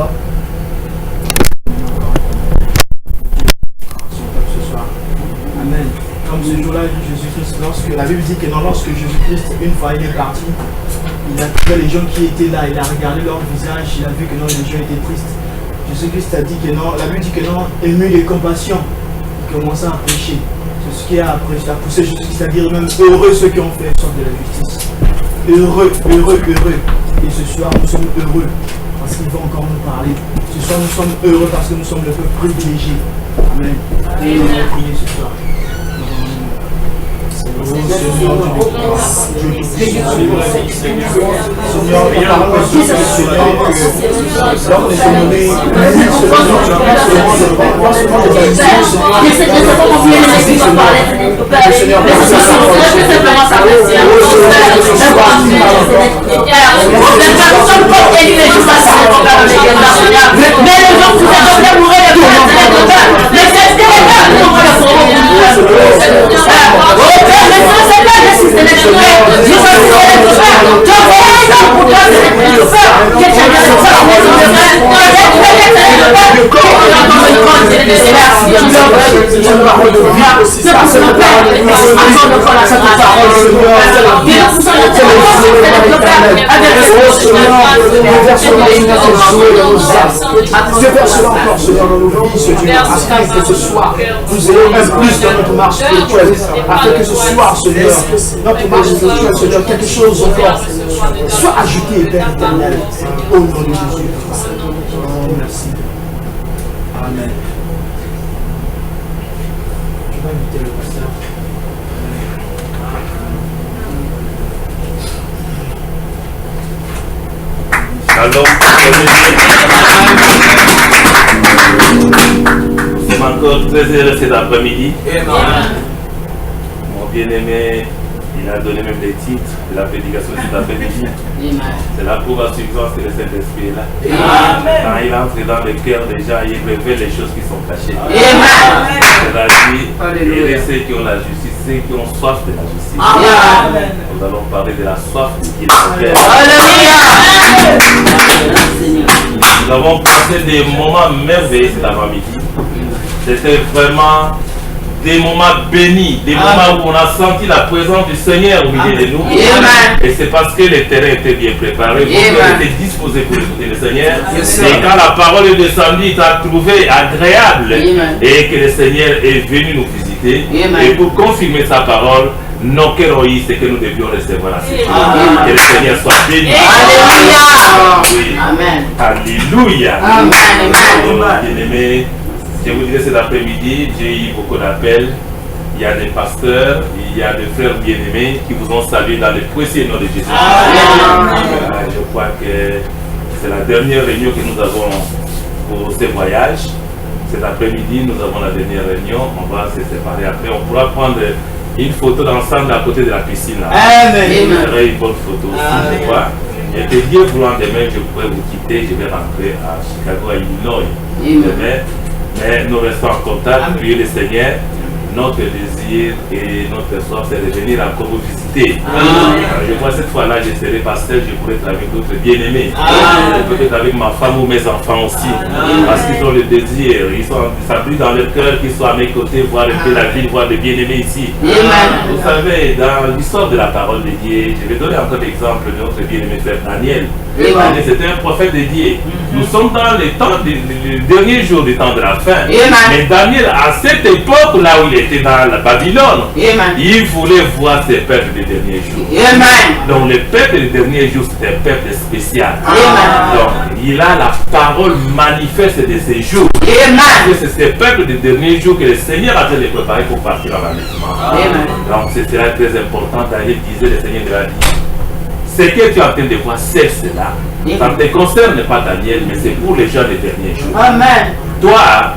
Président. Ce soir. Amen. Comme ce jour-là, Jésus-Christ, la Bible dit que lorsque Jésus-Christ, une fois il est parti, il a trouvé les gens qui étaient là, il a regardé leur visage, il a vu que non, les gens étaient tristes. Jésus-Christ a dit que non, la Bible dit que non, ému de compassion, il commença à prêcher. C'est ce qui a poussé Jésus-Christ à dire même heureux ceux qui ont fait sorte de la justice. Heureux, heureux, heureux. Et ce soir, nous sommes heureux parce qu'il va encore nous parler. Ce soir, nous sommes heureux parce que nous sommes le peuple privilégié. Amen. Et nous allons prier ce soir. Seigneur, ce soir, nous ayons un plus dans notre marche spirituelle, afin que ce soir, Seigneur, notre marche spirituelle, Seigneur, quelque chose encore soit ajouté, Père éternel, au nom de Jésus. Oh, merci. Amen. Je vais inviter le pasteur. Alors, nous sommes encore très heureux cet après-midi. Mon bien-aimé, il a donné même des titres de la prédication de cet après-midi. C'est la preuve à suffisance que le Saint-Esprit est là. Quand il entre dans le cœur des gens, il révèle les choses qui sont cachées. C'est-à-dire, il est ceux qui ont la justice, ceux qui ont soif de la justice. Nous allons parler de la soif qui est dans le cœur. Nous avons passé des moments merveilleux cet après-midi. C'était vraiment des moments bénis, des moments où on a senti la présence du Seigneur au milieu de nous. Et c'est parce que le terrain était bien préparé, vous était disposé pour écouter le Seigneur. Et quand la parole est descendue, il t'a trouvé agréable et que le Seigneur est venu nous visiter. Et pour confirmer sa parole, nos cœurs ont eu ce que nous devions recevoir à cette heure. Que le Seigneur soit béni. Alléluia. Bien-aimés, je vous disais cet après-midi, j'ai eu beaucoup d'appels. Il y a des pasteurs, il y a des frères bien-aimés qui vous ont salué dans le précieux nom de Jésus. Je crois que c'est la dernière réunion que nous avons pour ce voyage. Cet après-midi, nous avons la dernière réunion. On va se séparer après. On pourra prendre une photo d'ensemble à côté de la piscine. Une bonne photo aussi, je crois. Et que Dieu voulant demain, je pourrais vous quitter. Je vais rentrer à Chicago, à Illinois. Demain. Mais nous restons en contact, priez le Seigneur. Notre désir et notre soif, c'est de venir encore vous visiter. Je vois cette fois-là, je serai pasteur, je pourrai être avec d'autres bien-aimés. Peut-être avec ma femme ou mes enfants aussi. Parce qu'ils ont le désir, ça brille dans leur cœur qu'ils soient à mes côtés, voir un peu la ville, voir des bien-aimés ici. Vous savez, dans l'histoire de la parole de Dieu, je vais donner encore l'exemple de notre bien-aimé frère Daniel. C'était un prophète de Dieu. Nous sommes dans les temps, les derniers jours du temps de la fin. Mais Daniel, à cette époque, là où il était dans la Babylone, il voulait voir ses peuples des derniers jours. Donc le peuple des derniers jours, c'est un peuple spécial. Donc il a la parole manifeste de ces jours. C'est ce peuple des derniers jours que le Seigneur a déjà préparé pour partir en enlèvement. Donc c'est très important. Daniel disait, le Seigneur de la vie. Ce que tu es en train de voir, c'est cela. Ça ne te concerne pas, Daniel, mais c'est pour les gens des derniers jours. Toi,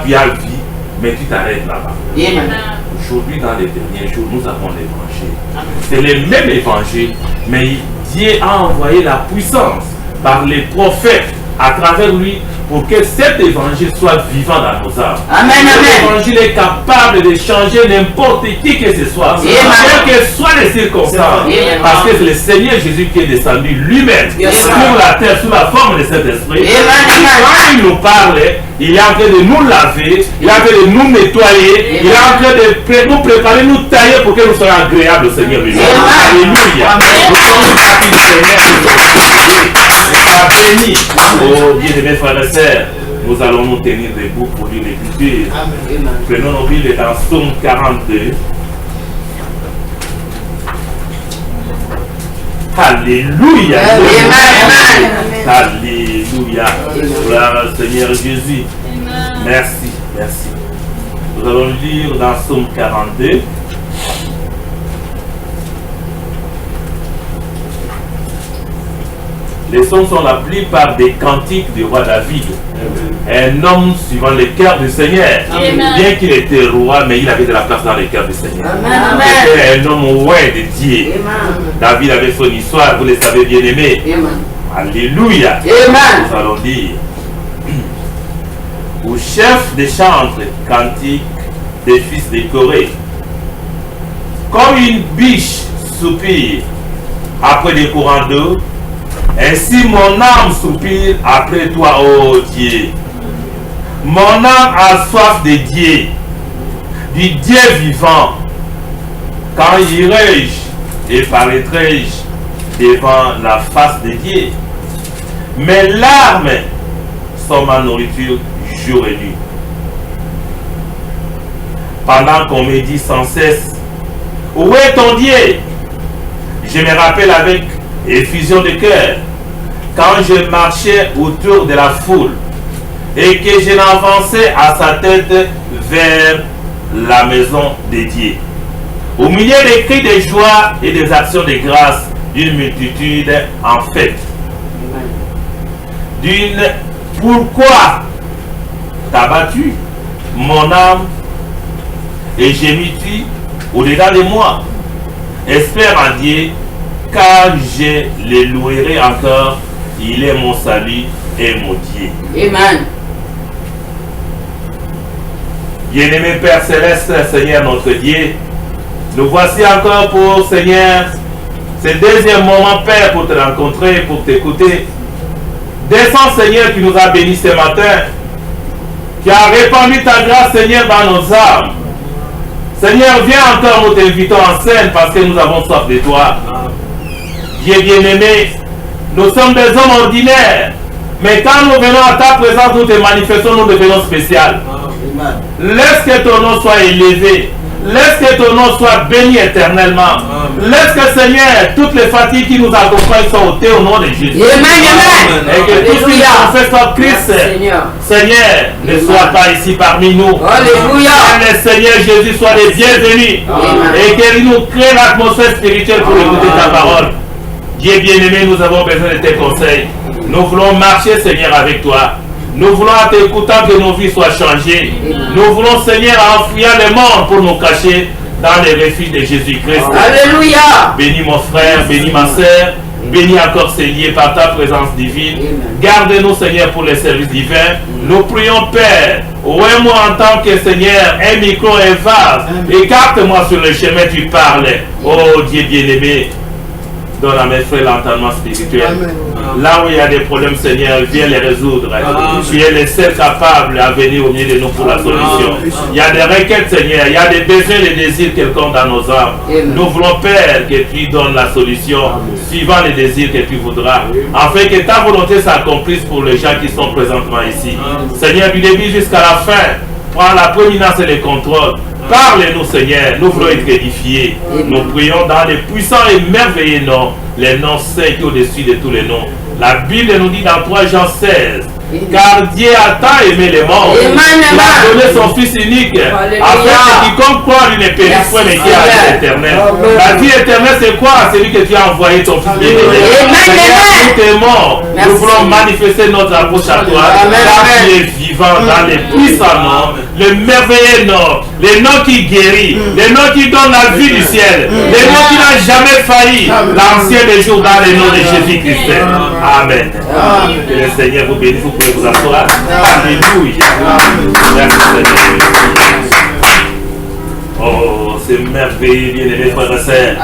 tu as vie, mais tu t'arrêtes là-bas. Aujourd'hui, dans les derniers jours, nous avons l'évangile. C'est le même évangile, mais Dieu a envoyé la puissance par les prophètes à travers lui pour que cet évangile soit vivant dans nos âmes. Amen, Cet amen. évangile est capable de changer n'importe qui que ce soit, quelles que soient les circonstances. Amen. Parce que c'est le Seigneur Jésus qui est descendu lui-même sur la terre sous la forme de cet esprit. Quand il nous parle, il est en train de nous laver, il est en train de nous nettoyer, il est en train de nous préparer, nous tailler pour que nous soyons agréables au Seigneur lui-même. Alléluia. Nous sommes partis du Seigneur. Sois béni. Oh bien-aimés frères et sœurs, nous allons nous tenir debout pour lire l'Écriture. Prenons nos Bibles dans Psaume 42. Alléluia. Alléluia. Gloire au Seigneur Jésus. Merci, merci. Nous allons lire dans Psaume 42. Les psaumes sont la plupart des cantiques du roi David. Un homme suivant le cœur du Seigneur. Bien qu'il était roi, mais il avait de la place dans le cœur du Seigneur. C'était un homme loin de Dieu. David avait son histoire, vous le savez bien aimé. Alléluia. Nous allons dire au chef des chantres cantiques des fils de Corée. Comme une biche soupire après des courants d'eau, ainsi mon âme soupire après toi, ô Dieu. Mon âme a soif de Dieu, du Dieu vivant. Quand irai-je et paraîtrai-je devant la face de Dieu? Mes larmes sont ma nourriture jour et nuit. Pendant qu'on me dit sans cesse, où est ton Dieu? Je me rappelle avec effusion de cœur quand je marchais autour de la foule et que je n'avançais à sa tête vers la maison de Dieu. Au milieu des cris de joie et des actions de grâce d'une multitude en fête. D'une pourquoi t'as battu mon âme et gémis-tu au-dedans de moi? Espère en Dieu, car je le louerai encore. Il est mon salut et mon Dieu. Amen. Bien-aimé Père Céleste, Seigneur notre Dieu, nous voici encore pour, Seigneur, ce deuxième moment, Père, pour te rencontrer, pour t'écouter. Descends, Seigneur, qui nous a bénis ce matin, qui a répandu ta grâce, Seigneur, dans nos âmes. Seigneur, viens encore, nous t'invitons en scène parce que nous avons soif de toi. Dieu bien-aimé, nous sommes des hommes ordinaires, mais quand nous venons à ta présence, nous te manifestons, nous devenons spécial. Laisse que ton nom soit élevé. Laisse que ton nom soit béni éternellement. Laisse que, Seigneur, toutes les fatigues qui nous accompagnent soient ôtées au nom de Jésus. Et que tout ce qui nous fait soit Christ, Seigneur, ne soit pas ici parmi nous. Alléluia. Que le Seigneur Jésus soit les bienvenus. Et qu'il nous crée l'atmosphère spirituelle pour écouter ta parole. Dieu bien-aimé, nous avons besoin de tes conseils. Nous voulons marcher, Seigneur, avec toi. Nous voulons, en t'écoutant, que nos vies soient changées. Nous voulons, Seigneur, enfouir les morts pour nous cacher dans les refuges de Jésus-Christ. Alléluia. Bénis mon frère, bénis ma sœur, bénis encore ces liés par ta présence divine. Garde-nous, Seigneur, pour les services divins. Nous prions, Père, ouais-moi en tant que, Seigneur, un micro et vase. Écarte-moi sur le chemin, tu parles. Oh Dieu bien-aimé, donne à mes frères l'entendement spirituel. Amen. Là où il y a des problèmes, Seigneur, viens les résoudre. Tu es le seul capable à venir au milieu de nous pour la solution. Il y a des requêtes, Seigneur, il y a des besoins, des désirs quelconques dans nos âmes. Nous voulons, Père, que tu donnes la solution suivant les désirs que tu voudras, afin que ta volonté s'accomplisse pour les gens qui sont présentement ici. Seigneur, du début jusqu'à la fin, prends la prééminence et le contrôle. Parle-nous, Seigneur, nous voulons être édifiés. Nous prions dans les puissants et merveilleux noms, les noms saints qui sont au-dessus de tous les noms. La Bible nous dit dans 3 Jean 16, car Dieu a tant aimé les morts, il a donné son Fils unique, afin que quiconque croit lui ne périsse point, mais qui a la vie éternelle. La vie éternelle, c'est quoi? C'est lui que tu as envoyé ton Fils bien-aimé. Nous t'aimons, nous voulons manifester notre approche à toi, car tu es vivant. vivant dans les puissants noms, le merveilleux nom, le nom qui guérit, le nom qui donne la vie du ciel, le nom qui n'a jamais failli, l'ancien des jours dans le nom de Jésus-Christ. Amen. Que le Seigneur vous bénisse, vous pouvez vous asseoir. Alléluia. Merci Seigneur. Oh, c'est merveilleux, bien-aimés frères et sœurs.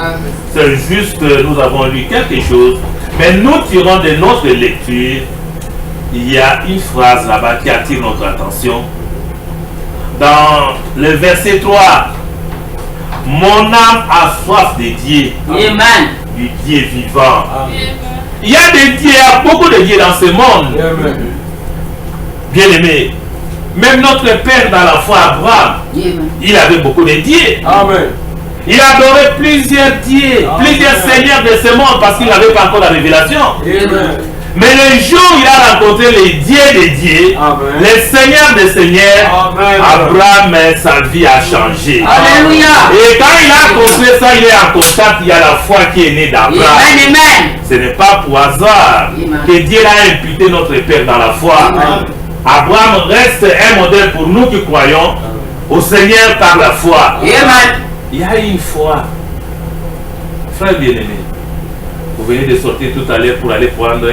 C'est juste que nous avons lu quelque chose, mais nous tirons de notre lecture. Il y a une phrase là-bas qui attire notre attention. Dans le verset 3, mon âme a soif de Dieu, du Dieu vivant. Il y a des dieux, il y a beaucoup de dieux dans ce monde. Bien-aimés, même notre père dans la foi, Abraham, il avait beaucoup de dieux. Amen. Il adorait plusieurs dieux, plusieurs seigneurs de ce monde parce qu'il n'avait pas encore la révélation. Amen. Mais le jour où il a rencontré les dieux des dieux, les seigneurs des seigneurs, Abraham, sa vie a changé. Alléluia. Et quand il a compris ça, il est en contact, il y a la foi qui est née d'Abraham. Ce n'est pas pour hasard que Dieu a imputé notre Père dans la foi. Abraham reste un modèle pour nous qui croyons au Seigneur par la foi. Il y a une foi. Frère bien-aimé, vous venez de sortir tout à l'heure pour aller prendre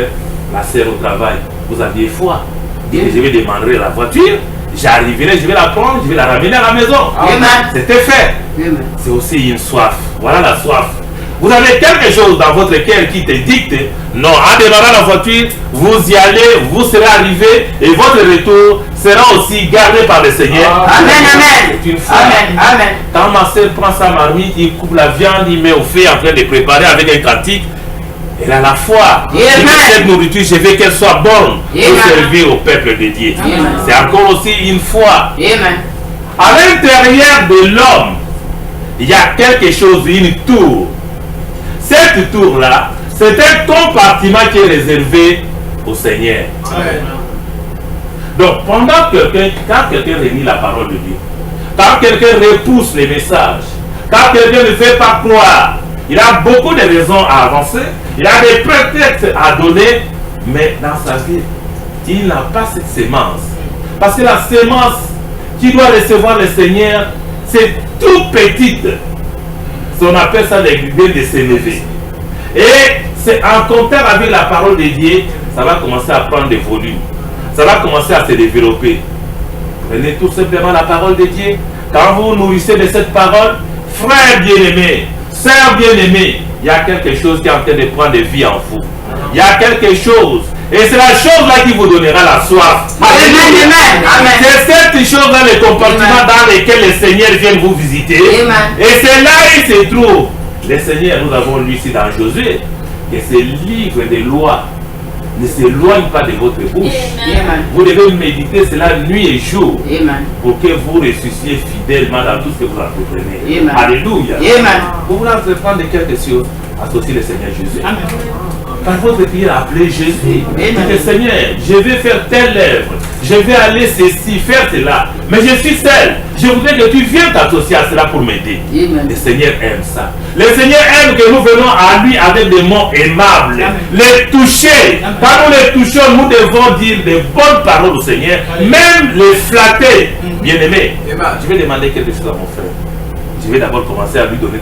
la sœur au travail. Vous aviez foi. Dites, je vais demander la voiture, j'arriverai, je vais la prendre, je vais la ramener à la maison. C'était fait. C'est aussi une soif. Voilà la soif. Vous avez quelque chose dans votre cœur qui te dicte, non, en démarrant la voiture, vous y allez, vous serez arrivé et votre retour sera aussi gardé par le Seigneur. Amen. C'est une foi. Amen. Quand ma soeur prend sa marmite, il coupe la viande, il met au feu en train de préparer avec un cantique. Elle a la foi. Cette nourriture, je veux qu'elle soit bonne pour servir au peuple de Dieu. C'est encore aussi une foi. À l'intérieur de l'homme, il y a quelque chose, une tour. Cette tour-là, c'est un compartiment qui est réservé au Seigneur. Donc, quand quelqu'un renie la parole de Dieu, quand quelqu'un repousse les messages, quand quelqu'un ne fait pas croire, il a beaucoup de raisons à avancer, il a des prétextes à donner, mais dans sa vie, il n'a pas cette sémence. Parce que la sémence qui doit recevoir le Seigneur, c'est tout petite. On appelle ça les graines de s'élever. Et c'est en contact avec la parole de Dieu, ça va commencer à prendre des volumes. Ça va commencer à se développer. Prenez tout simplement la parole de Dieu. Quand vous nourrissez de cette parole, frère bien-aimé, sœur bien-aimé, il y a quelque chose qui est en train de prendre vie en vous. Il y a quelque chose. Et c'est la chose-là qui vous donnera la soif. C'est cette chose dans les compartiments dans lesquels les seigneurs viennent vous visiter. Et c'est là où se trouve. Les seigneurs, nous avons lu ici dans Josué, que ce livre des lois ne s'éloigne pas de votre bouche. Vous devez méditer cela nuit et jour pour que vous ressuscitiez fidèlement dans tout ce que vous entreprenez. Alléluia. Vous voulez entreprendre quelque chose, associez le Seigneur Jésus. Par votre prière, appelez Jésus. Dites, Seigneur, je vais faire telle œuvre, je vais aller ceci, faire cela, mais je suis seul. Je voudrais que tu viennes t'associer à cela pour m'aider. Le Seigneur aime ça. Le Seigneur aime que nous venons à lui avec des mots aimables, les toucher. Quand nous les touchons, nous devons dire des bonnes paroles au Seigneur, même les flatter. Bien-aimé, je vais demander quelque chose à mon frère. Je vais d'abord commencer à lui donner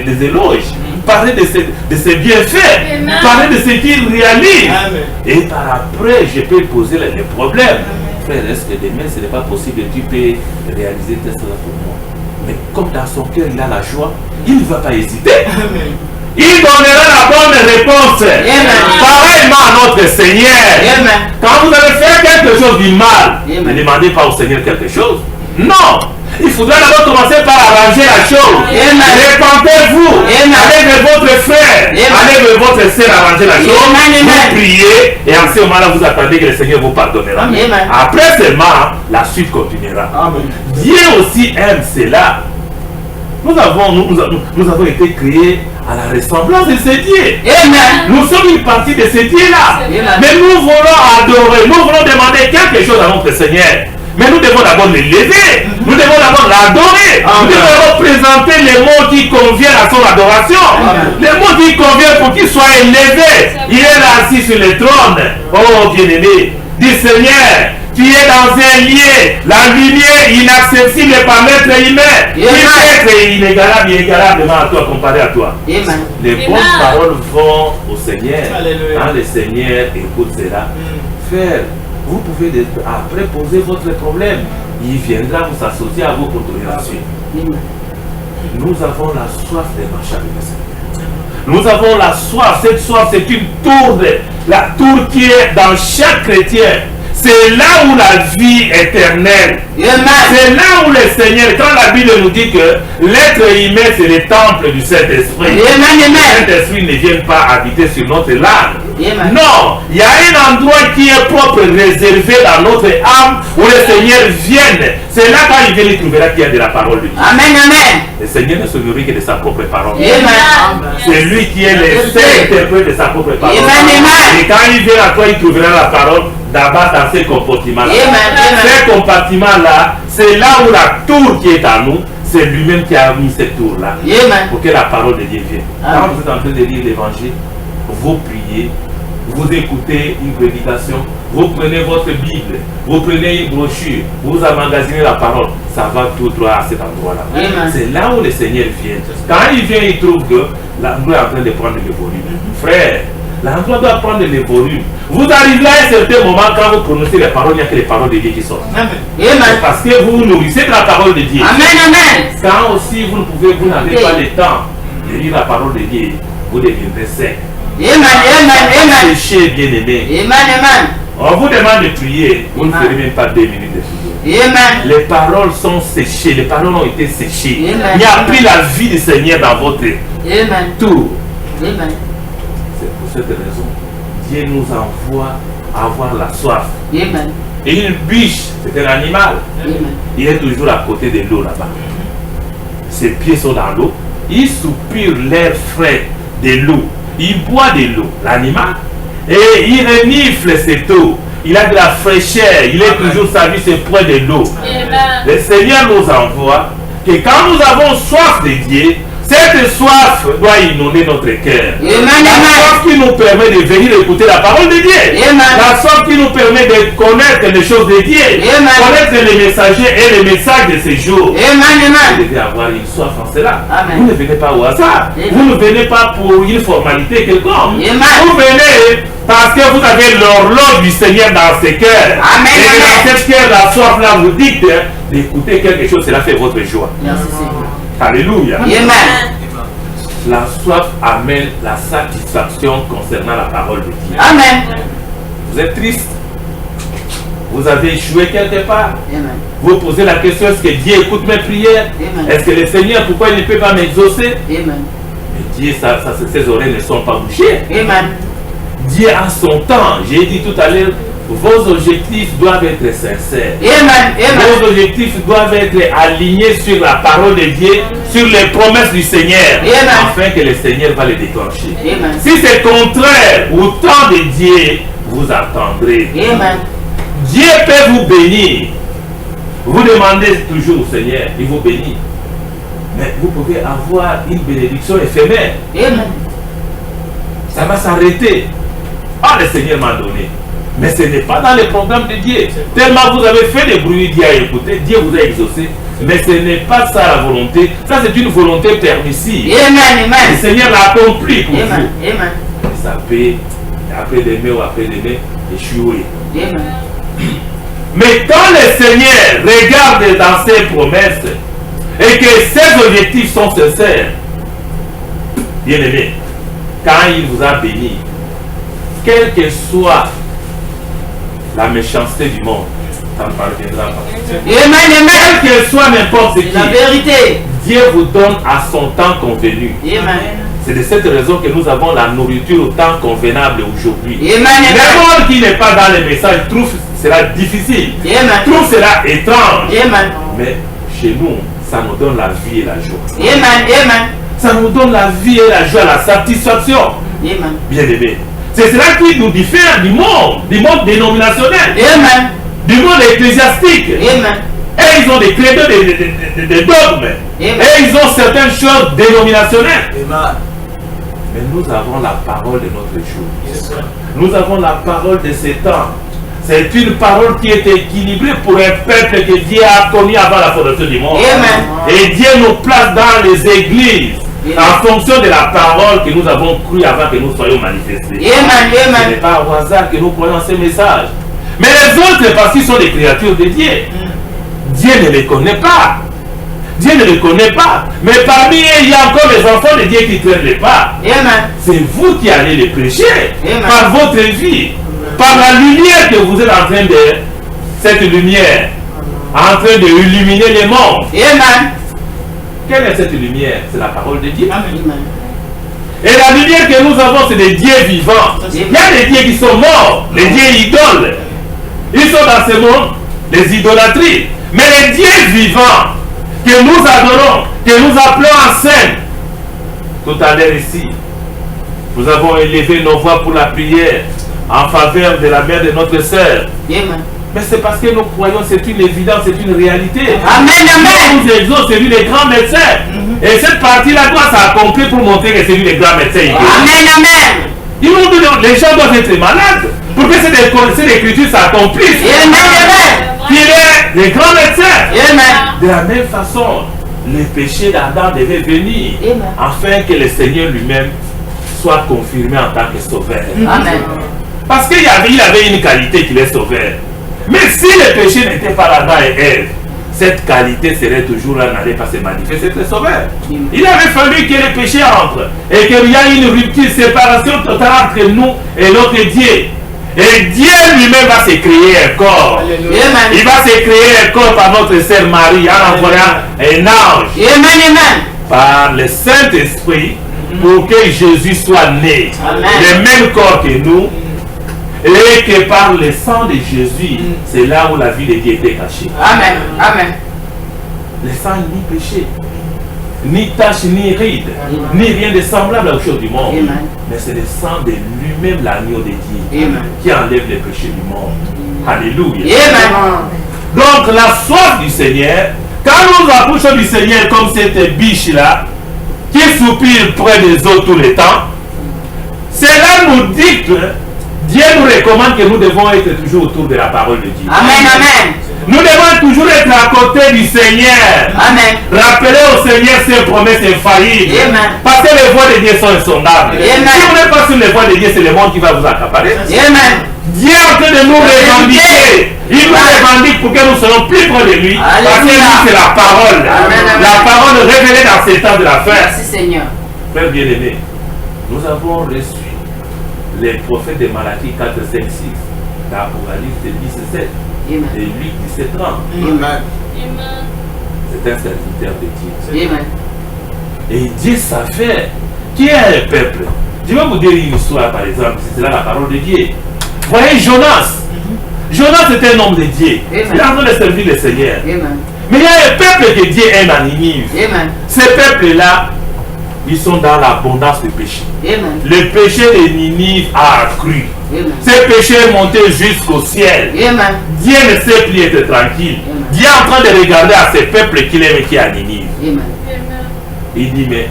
des éloges. Parler de ses bienfaits, parler de ce qu'il réalise. Et par après, je peux poser les problèmes. Frère, est-ce que demain, ce n'est pas possible que tu peux réaliser cela pour moi? Mais comme dans son cœur, il a la joie, il ne va pas hésiter. Il donnera la bonne réponse. Pareillement à notre Seigneur. Quand vous allez faire quelque chose du mal, ne demandez pas au Seigneur quelque chose. Non. Il faudra d'abord commencer par arranger la chose. Répentez-vous. Allez vers votre frère. Allez vers votre sœur arranger la chose. Vous priez. Et en ce moment-là, vous attendez que le Seigneur vous pardonnera. Après seulement, la suite continuera. Dieu aussi aime cela. Nous avons été créés à la ressemblance de ces dieux. Nous sommes une partie de ces dieux-là. Mais nous voulons adorer. Nous voulons demander quelque chose à notre Seigneur. Mais nous devons d'abord l'élever. Nous devons d'abord l'adorer. Nous devons d'abord présenter les mots qui conviennent à son adoration. Les mots qui conviennent pour qu'il soit élevé. Il est là assis sur le trône. Oh bien-aimé, dis Seigneur, qui est dans un lieu, la lumière inaccessible par l'être humain, qui peut être inégalablement à toi, comparé à toi. Amen. Les bonnes paroles vont au Seigneur. Alléluia. Quand le Seigneur écoute cela, frère, vous pouvez après poser votre problème. Il viendra vous associer à vous pour tolération. Nous avons la soif de marcher avec le Seigneur. Nous avons la soif. Cette soif, c'est une tour, la tour qui est dans chaque chrétien. C'est là où la vie éternelle. C'est là où le Seigneur, quand la Bible nous dit que l'être humain c'est le temple du Saint-Esprit. Le Saint-Esprit ne vient pas habiter sur notre âme. Non, il y a un endroit qui est propre, réservé dans notre âme où le Seigneur vient. C'est là quand il vient, il trouvera qu'il y a de la parole de Dieu. Amen, amen. Le Seigneur ne se nourrit que de sa propre parole. Amen. C'est lui qui est le seul interprète de sa propre parole. Amen. Et quand il vient à toi, il trouvera la parole d'abord dans ces compartiments-là. Ces compartiments-là, c'est là où la tour qui est à nous, c'est lui-même qui a mis cette tour-là pour que la parole de Dieu vienne. Quand vous êtes en train de lire l'évangile, vous priez, vous écoutez une prédication, vous prenez votre Bible, vous prenez une brochure, vous emmagasinez la parole, ça va tout droit à cet endroit-là. C'est là où le Seigneur vient. Quand il vient, il trouve que l'endroit est en train de prendre le volume. Frère, l'endroit doit prendre le volume. Vous arrivez à un certain moment, quand vous prononcez les paroles, il n'y a que les paroles de Dieu qui sortent. Parce que vous nourrissez de la parole de Dieu. Quand aussi vous n'avez pas le temps de lire la parole de Dieu, vous deviendrez sec. Séché, bien aimé. On vous demande de prier, vous ne ferez même pas 2 minutes de prière. Les paroles sont séchées, les paroles ont été séchées. Il n'y a plus la vie du Seigneur dans votre tour. C'est pour cette raison, Dieu nous envoie avoir la soif. Et une biche, c'est un animal. Il est toujours à côté de l'eau là-bas. Ses pieds sont dans l'eau. Il soupire l'air frais de l'eau. Il boit de l'eau, l'animal. Et il renifle cette eau. Il a de la fraîcheur. Il est toujours servi près de l'eau. Le Seigneur nous envoie que quand nous avons soif de Dieu, cette soif doit inonder notre cœur. La soif qui nous permet de venir écouter la parole de Dieu. La soif qui nous permet de connaître les choses de Dieu. Connaître les messagers et les messages de ces jours. Vous devez avoir une soif en cela. Vous ne venez pas au hasard. Vous ne venez pas pour une formalité quelconque. Vous venez parce que vous avez l'horloge du Seigneur dans ce cœurs. Et dans cette cœur, la soif là vous dites d'écouter quelque chose, cela fait votre joie. Alléluia. La soif amène la satisfaction concernant la parole de Dieu. Vous êtes triste. Vous avez échoué quelque part. Vous posez la question, est-ce que Dieu écoute mes prières? Est-ce que le Seigneur, pourquoi il ne peut pas m'exaucer? Mais Dieu, ses oreilles ne sont pas bouchées. Dieu a son temps. J'ai dit tout à l'heure, vos objectifs doivent être sincères. Vos objectifs doivent être alignés sur la parole de Dieu, sur les promesses du Seigneur, afin que le Seigneur va les déclencher. Si c'est contraire au temps de Dieu, vous attendrez. Dieu peut vous bénir. Vous demandez toujours au Seigneur, il vous bénit. Mais vous pouvez avoir une bénédiction éphémère. Ça va s'arrêter. Ah, le Seigneur m'a donné. Mais ce n'est pas dans le programme de Dieu. Tellement vous avez fait des bruits, Dieu a écouté, Dieu vous a exaucé. Mais ce n'est pas ça la volonté. Ça, c'est une volonté permissive. Le Seigneur l'a accompli pour vous. Ça peut, après demain ou après demain, échouer. Mais quand le Seigneur regarde dans ses promesses et que ses objectifs sont sincères, bien aimé, quand il vous a béni, quelle que soit la méchanceté du monde, ça ne parviendra pas. Quelle que soit n'importe qui, la vérité, Dieu vous donne à son temps convenu. C'est de cette raison que nous avons la nourriture au temps convenable aujourd'hui. Le monde qui n'est pas dans les messages trouve cela difficile, trouve cela étrange. Mais chez nous, ça nous donne la vie et la joie. Ça nous donne la vie et la joie, la satisfaction. Bien aimé. C'est cela qui nous diffère du monde dénominationnel, du monde ecclésiastique. Et ils ont des credos, des dogmes. Et ils ont certaines choses dénominationnelles. Mais nous avons la parole de notre jour. Nous avons la parole de ces temps. C'est une parole qui est équilibrée pour un peuple que Dieu a connu avant la fondation du monde. Amen. Et Dieu nous place dans les églises en fonction de la parole que nous avons cru avant que nous soyons manifestés. Amen. Ce Amen. n'est pas au hasard que nous croyons ces messages. Mais les autres, parce qu'ils sont des créatures de Dieu, Dieu ne les connaît pas. Dieu ne les connaît pas. Mais parmi eux, il y a encore les enfants de Dieu qui traînent les pas. Amen. C'est vous qui allez les prêcher Amen. par votre vie, par la lumière que vous êtes en train de... Cette lumière, en train de illuminer les mondes. Amen. Quelle est cette lumière? C'est la parole de Dieu. Amen. Et la lumière que nous avons, c'est des dieux vivants. Il y a des dieux qui sont morts, les dieux idoles. Ils sont dans ce monde, les idolâtries. Mais les dieux vivants que nous adorons, que nous appelons en scène. Tout à l'heure ici, nous avons élevé nos voix pour la prière en faveur de la mère de notre sœur. Amen. Mais c'est parce que nous croyons, c'est une évidence, c'est une réalité. Amen. Amen. Nous exauce, c'est lui les grands médecins. Et cette partie-là doit s'accomplir pour montrer que c'est lui les grands médecins. Amen. Amen. Ils ont dit les gens doivent être malades pour que cette écriture s'accomplisse. Amen. Amen. Qu'il est les grands médecins. Amen. De la même façon, le péché d'Adam devait venir Amen. afin que le Seigneur lui-même soit confirmé en tant que sauveur. Amen. Parce qu'il avait une qualité qu'il est sauveur. Mais si le péché n'était pas là-dedans et Ève, cette qualité serait toujours là, n'allait pas se manifester, c'est sauveur. Il avait fallu que le péché entre et qu'il y ait une rupture, séparation totale entre nous et notre Dieu. Et Dieu lui-même va se créer un corps. Amen. Il va se créer un corps par notre sœur Marie en envoyant un ange Amen. Amen. par le Saint-Esprit pour que Jésus soit né. Amen. Le même corps que nous. Et que par le sang de Jésus, c'est là où la vie de Dieu était cachée. Amen. Amen. Le sang ni péché, ni tache, ni ride, ni rien de semblable aux choses du monde. Amen. Mais c'est le sang de lui-même, l'agneau de Dieu, Amen. qui enlève les péchés du monde. Alléluia. Amen. Donc la soif du Seigneur, quand nous approchons du Seigneur comme cette biche-là, qui soupire près des eaux tout le temps, cela nous dicte. Dieu nous recommande que nous devons être toujours autour de la parole de Dieu. Amen. Amen. Nous devons toujours être à côté du Seigneur. Amen. Rappeler au Seigneur ses promesses infaillibles. Amen. Parce que les voies de Dieu sont insondables. Amen. Si vous n'êtes pas sur les voies de Dieu, c'est le monde qui va vous accaparer. Amen. Dieu est en train de nous revendiquer. Il nous revendique pour que nous soyons plus près de lui. Parce que lui, c'est la parole. Amen. La parole révélée dans ces temps de la fin. Merci Seigneur. Frère bien-aimé, nous avons reçu les prophètes de Malachie 4, 5, 6, l'Apocalypse 10, 7 Amen. et Luc 17, 30. Amen. C'est un serviteur de Dieu. Amen. Et Dieu savait qui est un peuple. Je vais vous dire une histoire par exemple, c'est là la parole de Dieu. Voyez Jonas. Jonas était un homme de Dieu. Il est en train de servir le Seigneur. Amen. Mais il y a un peuple que Dieu aime à Ninive. Amen. Ces peuples-là, ils sont dans l'abondance du péché. Amen. Le péché de Ninive a accru. Amen. Ce péché est monté jusqu'au ciel. Amen. Dieu ne sait plus être tranquille. Dieu est en train de regarder à ce peuple qu'il aime qui est à Ninive. Amen. Il dit, mais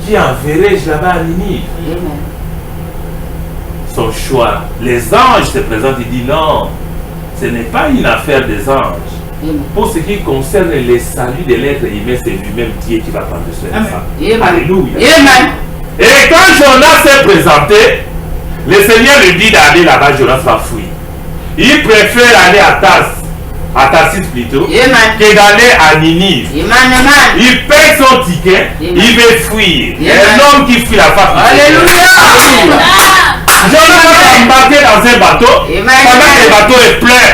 qui enverrai-je là-bas à Ninive? Amen. Son choix. Les anges se présentent, il dit non, ce n'est pas une affaire des anges. Amen. Pour ce qui concerne le salut de l'être humain, c'est lui-même Dieu qui va prendre soin de ça. Amen. Alléluia. Amen. Et quand Jonas s'est présenté, le Seigneur lui dit d'aller là-bas, Jonas va fuir. Il préfère aller à Tarsis plutôt, Amen. que d'aller à Ninive. Amen. Il paie son ticket, Amen. il veut fuir. Amen. Un homme qui fuit la face. Alléluia. Jonas va embarquer dans un bateau, Amen. pendant que le bateau est plein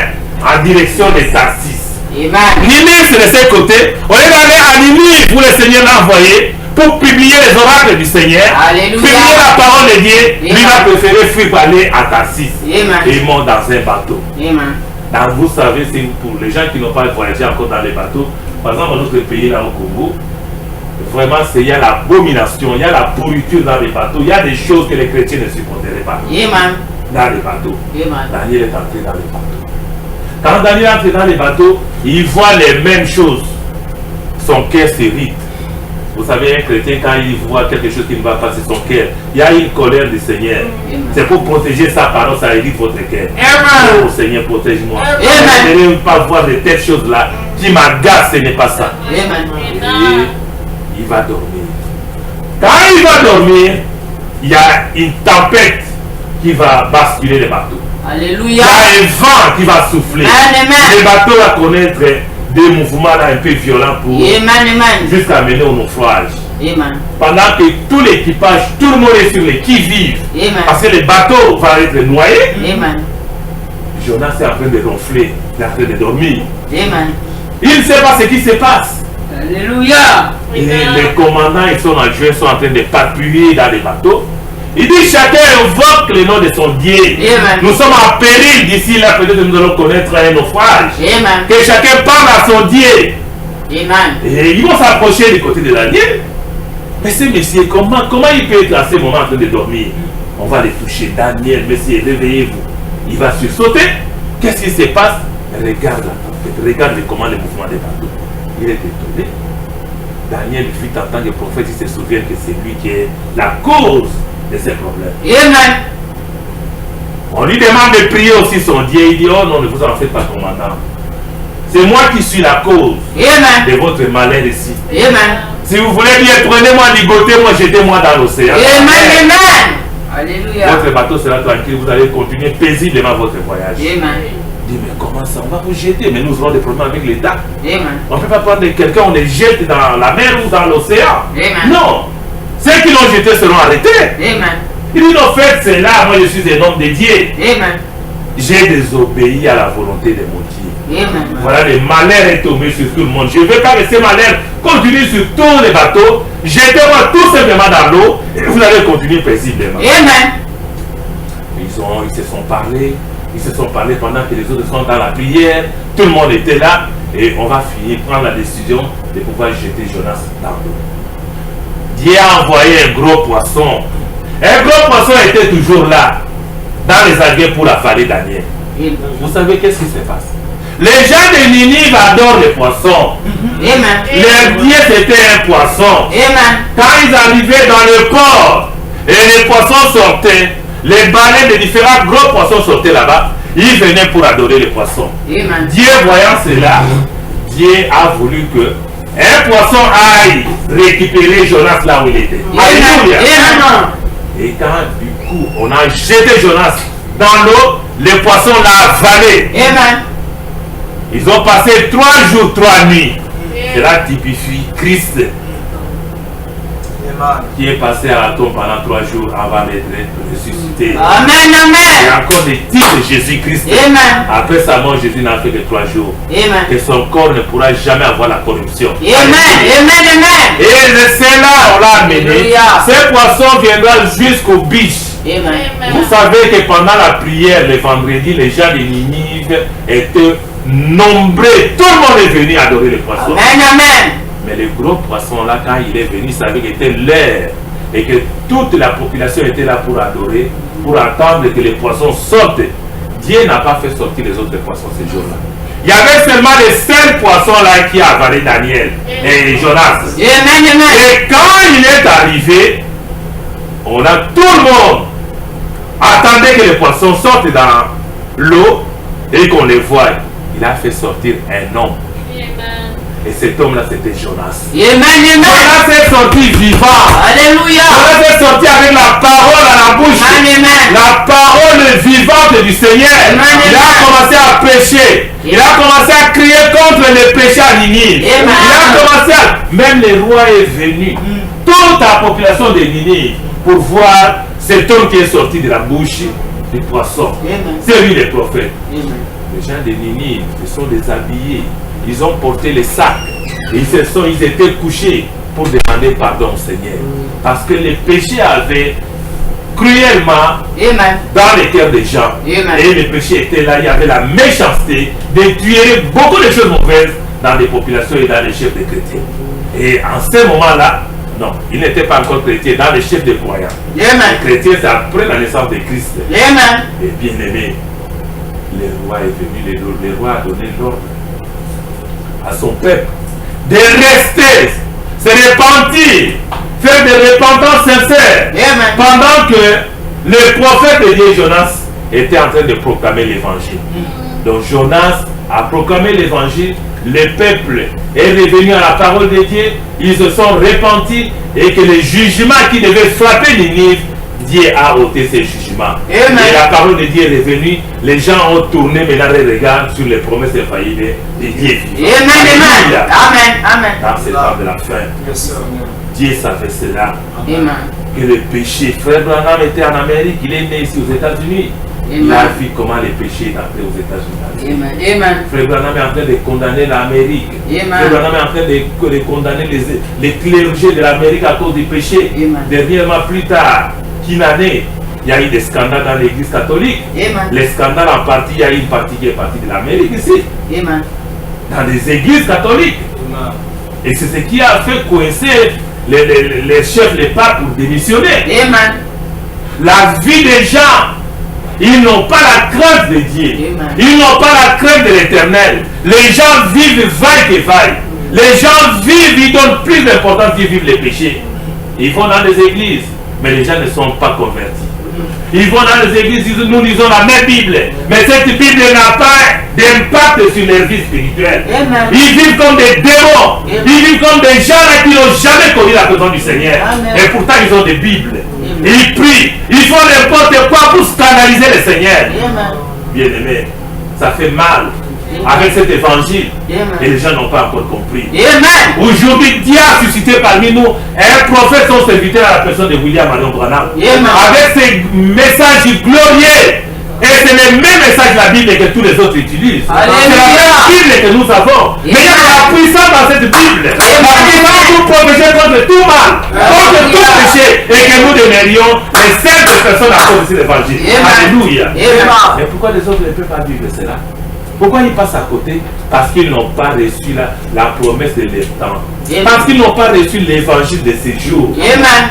en direction de Tarsis. Amen. Ninive, c'est de ce côté. On est allé à Ninive où le Seigneur l'a envoyé pour publier les oracles du Seigneur. Alléluia. Publier la parole de Dieu. Lui Amen. va préférer fuir pour aller à Tarsis. Amen. Et il monte dans un bateau. Amen. Donc vous savez, c'est pour les gens qui n'ont pas voyagé encore dans les bateaux, par exemple dans notre pays là au Congo, vraiment il y a l'abomination, il y a la pourriture dans les bateaux, il y a des choses que les chrétiens ne supporteraient pas Amen. dans les bateaux. Amen. Daniel est entré dans les bateaux. Quand Daniel est entré dans les bateaux, il voit les mêmes choses. Son cœur s'irrite. Vous savez, un chrétien, quand il voit quelque chose qui ne va pas, c'est son cœur. Il y a une colère du Seigneur. C'est pour protéger sa parole, ça évite votre cœur. Oh Seigneur, protège-moi. Je ne veux pas voir de telles choses-là qui m'agacent, ce n'est pas ça. Et il va dormir. Quand il va dormir, il y a une tempête qui va basculer le bateau. Alléluia. Il y a un vent qui va souffler. Le bateau va connaître des mouvements là un peu violents pour jusqu'à mener au naufrage. Pendant que tout l'équipage, tout le monde est sur les qui-vive. Parce que le bateau va être noyé. Jonas est en train de ronfler, il est en train de dormir. Il ne sait pas ce qui se passe. Alléluia. Et les commandants, ils sont en jeu, sont en train de patrouiller dans les bateaux. Il dit chacun invoque le nom de son Dieu. Nous sommes en péril d'ici là, peut-être que nous allons connaître un naufrage. Que chacun parle à son Dieu. Et ils vont s'approcher du côté de Daniel. Mais ce monsieur, comment il peut être à ce moment en train de dormir? On va le toucher. Daniel, monsieur, réveillez-vous. Il va sursauter. Qu'est-ce qui se passe? Regarde la tempête. Regarde comment le mouvement des bateaux. Il est étonné. Daniel fut en tant que prophète, il se souvient que c'est lui qui est la cause de ces problèmes. On lui demande de prier aussi son Dieu. Il dit, oh non, ne vous en faites pas, commandant. C'est moi qui suis la cause de votre malheur ici. Si vous voulez bien, prenez-moi, ligotez-moi, jetez-moi dans l'océan. Alléluia. Votre bateau sera tranquille, vous allez continuer paisiblement votre voyage. Il dit, mais comment ça? On va vous jeter, mais nous aurons des problèmes avec l'État. On ne peut pas prendre quelqu'un, on les jette dans la mer ou dans l'océan. Non. Ceux qui l'ont jeté seront arrêtés. Il dit, non, faites cela, moi je suis un homme de Dieu. J'ai désobéi à la volonté de mon Dieu. Voilà, le malheur est tombé sur tout le monde. Je ne veux pas que ce malheur continue sur tous les bateaux. Jetez-moi tout simplement dans l'eau et vous allez continuer paisiblement. Ils se sont parlé. Ils se sont parlé pendant que les autres sont dans la prière. Tout le monde était là. Et on va finir, prendre la décision de pouvoir jeter Jonas dans l'eau. Dieu a envoyé un gros poisson. Un gros poisson était toujours là, dans les algues pour avaler Daniel. Vous savez qu'est-ce qui se passe? Les gens de Ninive adorent les poissons. Leur Dieu c'était un poisson. Quand ils arrivaient dans le port et les poissons sortaient, les baleines de différents gros poissons sortaient là-bas, ils venaient pour adorer les poissons. Dieu voyant cela, Dieu a voulu que un poisson aille récupérer Jonas là où il était. Alléluia. Et quand du coup on a jeté Jonas dans l'eau, le poisson l'a avalé. Ils ont passé 3 jours, 3 nuits. Cela typifie Christ qui est passé à la tombe pendant 3 jours avant d'être ressuscité. Et encore des titres de Jésus-Christ. Après sa mort, Jésus n'a fait que 3 jours. Que son corps ne pourra jamais avoir la corruption. Et c'est là on l'a amené. Ce poisson viendra jusqu'au biche. Vous savez que pendant la prière le vendredi, les gens de Ninive étaient nombreux. Tout le monde est venu adorer le poisson. Mais le gros poisson là, quand il est venu, il savait qu'il était l'heure et que toute la population était là pour adorer, pour attendre que les poissons sortent. Dieu n'a pas fait sortir les autres poissons ce jour-là. Il y avait seulement les seuls poissons là qui avalaient Daniel et Jonas. Et quand il est arrivé, on a tout le monde attendait que les poissons sortent dans l'eau et qu'on les voie. Il a fait sortir un homme. Et cet homme-là, c'était Jonas. Jonas est sorti vivant. Alléluia. Jonas est sorti avec la parole à la bouche. La parole vivante du Seigneur. Il a commencé à prêcher. Il a commencé à crier contre les péchés à Ninive. Il a commencé à... Même le roi est venu. Toute la population de Ninive pour voir cet homme qui est sorti de la bouche du poisson. C'est lui le prophète. Les gens de Ninive se sont déshabillés. Ils ont porté les sacs. Ils étaient couchés pour demander pardon au Seigneur. Parce que les péchés avaient cruellement dans les cœurs des gens. Et les péchés étaient là. Il y avait la méchanceté de tuer beaucoup de choses mauvaises dans les populations et dans les chefs des chrétiens. Et en ce moment-là, non, ils n'étaient pas encore chrétiens, dans les chefs des croyants. Les chrétiens, c'est après la naissance de Christ. Et bien aimé, le roi est venu, le roi a donné l'ordre à son peuple de rester se repentir, faire des repentances sincères. Amen. Pendant que le prophète de Dieu Jonas était en train de proclamer l'évangile. Donc Jonas a proclamé l'évangile, le peuple est revenu à la parole de Dieu, ils se sont repentis et que le jugement qui devait frapper Ninive, Dieu a ôté ces jugements. Amen. Et la parole de Dieu est revenue, les gens ont tourné maintenant les regards sur les promesses infaillibles de Dieu. Amen. Amen. Amen. Amen. Dans ce temps de la fin, Dieu savait cela. Amen. Que le péché, frère Branham était en Amérique, il est né ici aux États-Unis. Il a vu comment le péché est entré aux États-Unis. Amen. Amen. Frère Branham est en train de condamner l'Amérique. Amen. Frère Branham est en train de condamner les clergés de l'Amérique à cause du péché. Amen. Dernièrement, plus tard, qu'une année, il y a eu des scandales dans l'église catholique. Amen. Les scandales en partie, il y a eu une partie qui est partie de l'Amérique ici, Amen. dans des églises catholiques. Et c'est ce qui a fait coincer les chefs, les papes pour démissionner. Amen. La vie des gens, ils n'ont pas la crainte de Dieu. Amen. Ils n'ont pas la crainte de l'Éternel. Les gens vivent vaille que vaille. Les gens vivent, ils donnent plus d'importance qu'ils vivent les péchés. Ils vont dans des églises, mais les gens ne sont pas convertis. Ils vont dans les églises, nous lisons la même Bible, mais cette Bible n'a pas d'impact sur leur vie spirituelle. Amen. Ils vivent comme des démons. Amen. Ils vivent comme des gens là qui n'ont jamais connu la présence du Seigneur. Amen. Et pourtant, ils ont des Bibles. Amen. Ils prient. Ils font n'importe quoi pour scandaliser le Seigneur. Amen. Bien-aimés, ça fait mal avec cet évangile. Amen. Et les gens n'ont pas encore compris. Amen. Aujourd'hui, Dieu a suscité parmi nous un prophète, son serviteur à la personne de William Marion Branham. Amen. Avec ces messages glorieux. Et c'est le même message de la Bible que tous les autres utilisent. Alléluia. C'est la même Bible que nous avons. Mais il y a de la puissance dans cette Bible. La puissance pour protéger contre tout mal, contre tout péché. Et que nous demeurions les simples personnes à cause de cet évangile. Amen. Alléluia. Amen. Mais pourquoi les autres ne peuvent pas vivre cela? Pourquoi ils passent à côté? Parce qu'ils n'ont pas reçu la promesse de leur temps. Amen. Parce qu'ils n'ont pas reçu l'évangile de ces jours. Amen.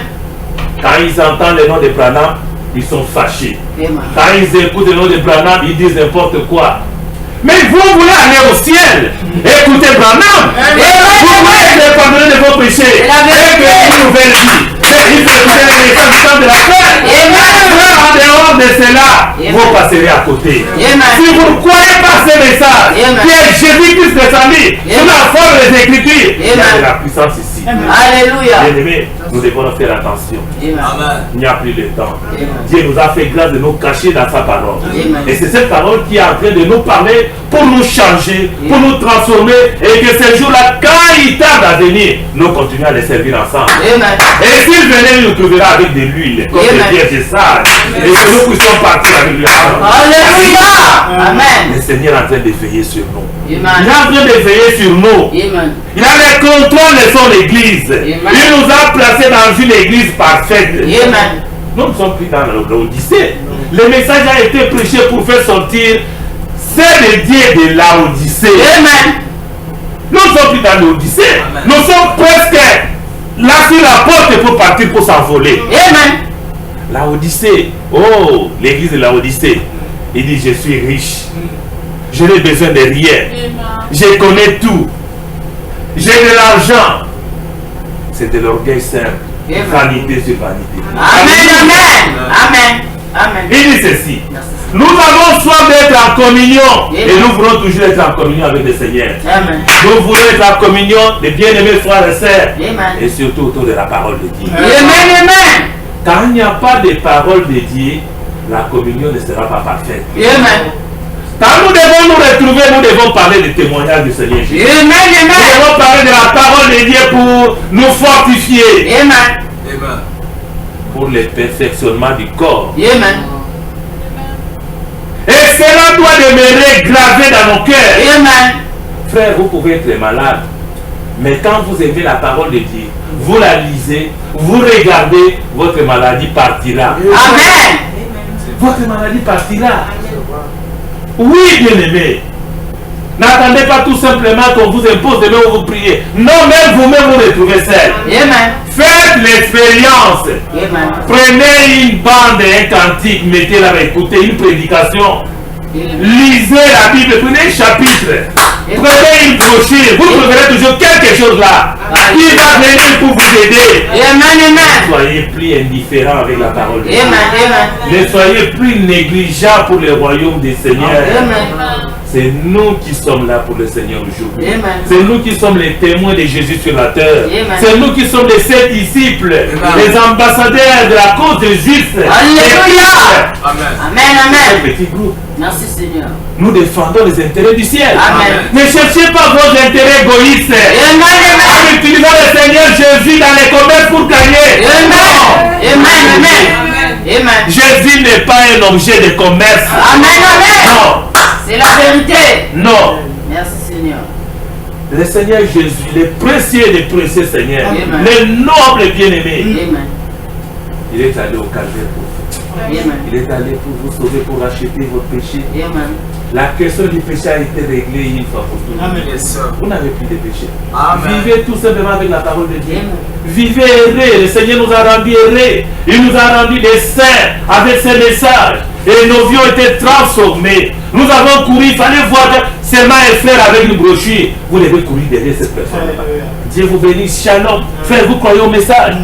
Quand ils entendent le nom de Branham, ils sont fâchés. Amen. Quand ils écoutent le nom de Branham, ils disent n'importe quoi. Mais vous voulez aller au ciel. Écoutez Branham. Vous voulez être pardonné de vos péchés. La vérité. Et une nouvelle vie. Et il faut écouter les messages du temps de la paix. Amen. En dehors de cela, Amen. vous passerez à côté. Amen. Si vous ne croyez pas ces messages, Amen. qui est Jésus-Christ descendu sur la forme des Écritures, il y a Amen. de la puissance ici. Alléluia. Bien-aimés, nous devons faire attention. Amen. Il n'y a plus de temps. Amen. Dieu nous a fait grâce de nous cacher dans sa parole. Amen. Et c'est cette parole qui est en train de nous parler pour nous changer, pour nous transformer et que ce jour-là, quand il tarde à venir, nous continuons à les servir ensemble. Amen. Et s'il venait, il nous trouvera avec de l'huile, comme Amen. des vierges sages, et que nous puissions partir avec lui ensemble. Alléluia. Amen. Le Seigneur est en train de veiller sur nous. Il est Amen. en train de veiller sur nous. Amen. Il a le contrôle de son église. Amen. Il nous a placés dans une église parfaite. Amen. Nous ne sommes plus dans l'Odyssée. Le message a été prêché pour faire sortir c'est le Dieu de l'Odyssée. Amen. Nous ne sommes plus dans l'Odyssée. Nous sommes presque là sur la porte pour partir pour s'envoler. Amen. L'Odyssée, oh, l'église de l'Odyssée. Il dit je suis riche. Je n'ai besoin de rien. Je connais tout. J'ai de l'argent. C'est de l'orgueil simple. Amen. Vanité sur vanité. Amen. Amen. Amen. Amen. Il dit ceci. Nous avons soif d'être en communion. Et nous voulons toujours être en communion avec le Seigneur. Amen. Nous voulons être en communion des bien-aimés frères et sœurs. Amen. Et surtout autour de la parole de Dieu. Amen. Amen. Quand il n'y a pas de parole de Dieu, la communion ne sera pas parfaite. Amen. Quand nous devons nous retrouver, nous devons parler du témoignage du Seigneur Jésus. Amen. Nous Amen. devons parler de la parole de Dieu pour nous fortifier, Amen. pour le perfectionnement du corps. Amen. Et cela doit demeurer gravé dans nos cœurs. Amen. Frère, vous pouvez être malade, mais quand vous aimez la parole de Dieu, vous la lisez, vous regardez, votre maladie partira. Amen. Votre maladie partira. Oui, bien-aimé. N'attendez pas tout simplement qu'on vous impose de même vous prier. Non, même vous-même vous retrouvez seul. Amen. Faites l'expérience. Amen. Prenez une bande, un cantique, mettez-la à écouter une prédication. Lisez la Bible, prenez un chapitre. Prenez une brochure, vous trouverez toujours quelque chose là. Qui va venir pour vous aider. Ne soyez plus indifférents avec la parole de Dieu. Ne soyez plus négligents pour le royaume des seigneurs. C'est nous qui sommes là pour le Seigneur aujourd'hui. C'est nous qui sommes les témoins de Jésus sur la terre. C'est nous qui sommes les 7 disciples, les ambassadeurs de la cause de Jésus. Alléluia. Amen. Petit groupe. Merci Seigneur. Nous défendons les intérêts du ciel. Amen. Ne cherchez pas vos intérêts égoïstes. En utilisant le Seigneur Jésus dans les commerces pour gagner. Amen. Jésus n'est pas un objet de commerce. Amen. Non. C'est la vérité. Non. Merci Seigneur. Le Seigneur Jésus, le précieux des précieux Seigneur, Amen. le noble bien-aimé, Amen. il est allé au calvaire pour vous. Amen. Il est allé pour vous sauver, pour racheter votre péché. Amen. La question du péché a été réglée une fois pour toutes. Amen. Vous n'avez plus de péché. Amen. Vivez tout simplement avec la parole de Dieu. Amen. Vivez errés. Le Seigneur nous a rendus errés. Il nous a rendus des saints avec ses messages. Et nos vies ont été transformées. Nous avons couru. Il fallait voir ses mains et frères avec une brochure. Vous devez courir derrière cette personne. Dieu vous bénisse. Shalom. Frère, vous croyez au message.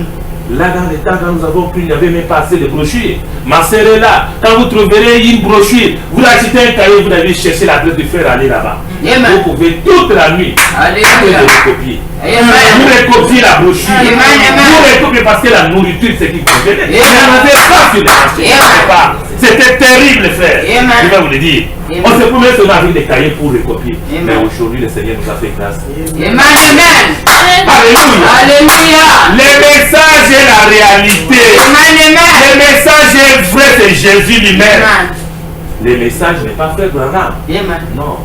Là, dans les temps, quand nous avons pris, il n'y avait même pas assez de brochures. Ma sœur est là. Quand vous trouverez une brochure, vous achetez un cahier, vous allez chercher l'adresse du frère, aller là-bas. Amen. Vous pouvez toute la nuit. Alléluia. Vous recopiez. Amen. Vous recopiez la brochure. Amen. Vous recopiez parce que la nourriture, c'est qui convient. Amen. Mais on n'avait pas sur le marché. Amen. C'était terrible, frère. Amen. Je vais vous le dire. Amen. On se promet seulement avec des cahiers pour recopier. Amen. Mais aujourd'hui, le Seigneur nous a fait grâce. Amen. Alléluia. Alléluia. Le message est la réalité. Amen. Le message est vrai, c'est Jésus lui-même. Amen. Le message n'est pas Frère Branham. Amen. Non.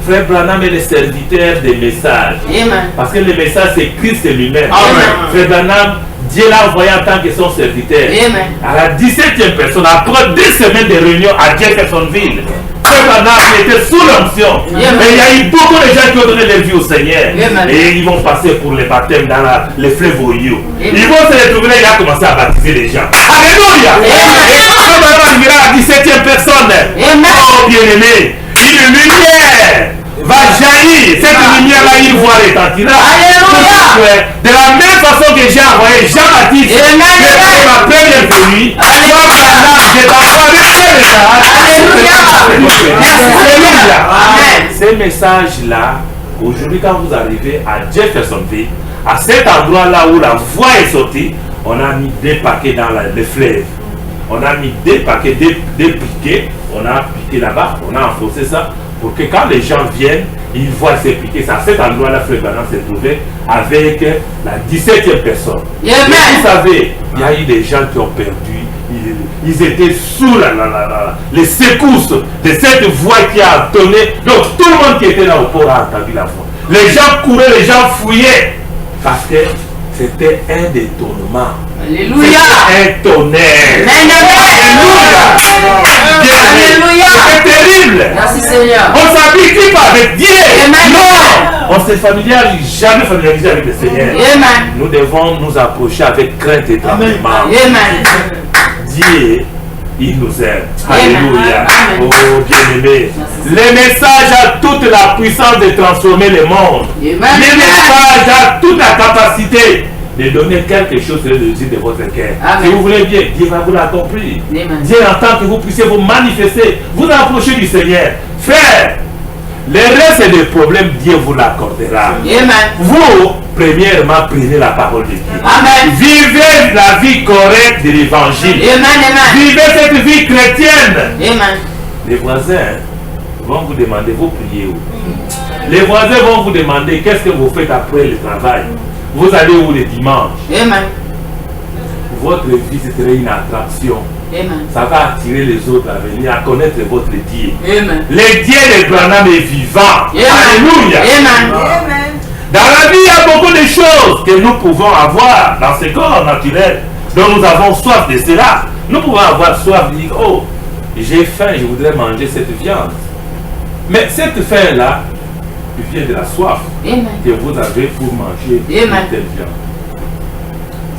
Frère Branham est le serviteur des messages. Amen. Parce que le message, c'est Christ lui-même. Amen. Frère Branham, Dieu l'a envoyé en tant que son serviteur. Amen. À la 17e personne, après 2 semaines de réunion à Jeffersonville, Frère Branham était sous l'onction. Amen. Mais il y a eu beaucoup de gens qui ont donné leur vie au Seigneur. Amen. Et ils vont passer pour les baptêmes dans les fleuves Ohio. Amen. Ils vont se retrouver là, il a commencé à baptiser les gens. Alléluia. Amen. Et quand Frère Branham arrivera à la 17e personne, Amen. oh bien-aimé, une lumière va jaillir. Cette lumière-là, il voit retentira. Alléluia. De la même façon que j'ai envoyé Jean-Baptiste, Amen. c'est ma première venue. Amen. Ces messages-là, aujourd'hui, quand vous arrivez à Jeffersonville, à cet endroit-là où la voie est sortie, on a mis 2 paquets dans le fleuve. On a mis 2 paquets, des piquets. On a piqué là-bas, on a enfoncé ça pour que quand les gens viennent, ils voient ces piquets. C'est à cet endroit-là que Frère Branham s'est trouvé avec la 17e personne. Et vous savez, il y a eu des gens qui ont perdu. Ils étaient sous les secousses de cette voix qui a donné. Donc tout le monde qui était là au port a entendu la voix. Les gens couraient, les gens fouillaient. Parce que c'était un détournement. Alléluia. Un tonnerre. Alléluia. C'est terrible. Merci Seigneur. On s'habitue pas avec Dieu. Amen. Non. On ne s'est jamais familiarisé avec le Seigneur. Amen. Nous devons nous approcher avec crainte et tremblement. Amen. Dieu, il nous aime. Amen. Alléluia. Amen. Oh bien-aimé. Le message a toute la puissance de transformer le monde. Amen. Le message a toute la capacité de donner quelque chose sur le désir de votre cœur. Amen. Si vous voulez bien, Dieu va vous l'accomplir. Amen. Dieu entend que vous puissiez vous manifester, vous approcher du Seigneur. Frère, le reste des problèmes, Dieu vous l'accordera. Amen. Vous, premièrement, prenez la parole de Dieu. Amen. Vivez la vie correcte de l'évangile. Amen. Vivez cette vie chrétienne. Amen. Les voisins vont vous demander, vous priez où? Les voisins vont vous demander, qu'est-ce que vous faites après le travail? Vous allez où le dimanche? Amen. Votre vie serait une attraction. Amen. Ça va attirer les autres à venir, à connaître votre Dieu. Amen. Le Dieu de Branham est vivant. Amen. Alléluia. Amen. Dans la vie, il y a beaucoup de choses que nous pouvons avoir dans ce corps naturel, dont nous avons soif de cela. Nous pouvons avoir soif de dire, oh, j'ai faim, je voudrais manger cette viande. Mais cette faim-là vient de la soif Amen. que vous avez pour manger Amen. telle viande.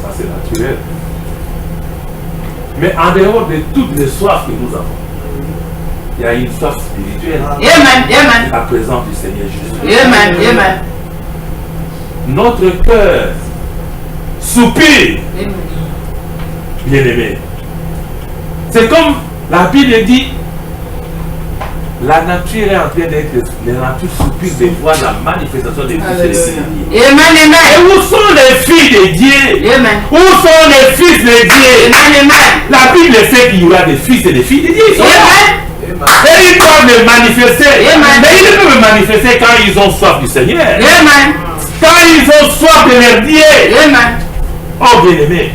Ça, c'est naturel. Mais en dehors de toutes les soifs que nous avons, il y a une soif spirituelle. Amen. Amen. La présence du Seigneur Jésus. Amen. Amen. Notre cœur soupire, Amen. bien-aimé. C'est comme la Bible dit, la nature est en train d'être, la nature soupire de voir la manifestation des fils et des filles de Dieu. Amen. Et Amen. où sont les filles de Dieu? Amen. Où sont les fils de Dieu? Amen. La Bible sait qu'il y aura des fils et des filles de Dieu. Ils sont là. Amen. Et ils peuvent le manifester. Amen. Mais ils peuvent le manifester quand ils ont soif du Seigneur. Amen. Quand ils ont soif de leur Dieu. Amen. Oh bien-aimé,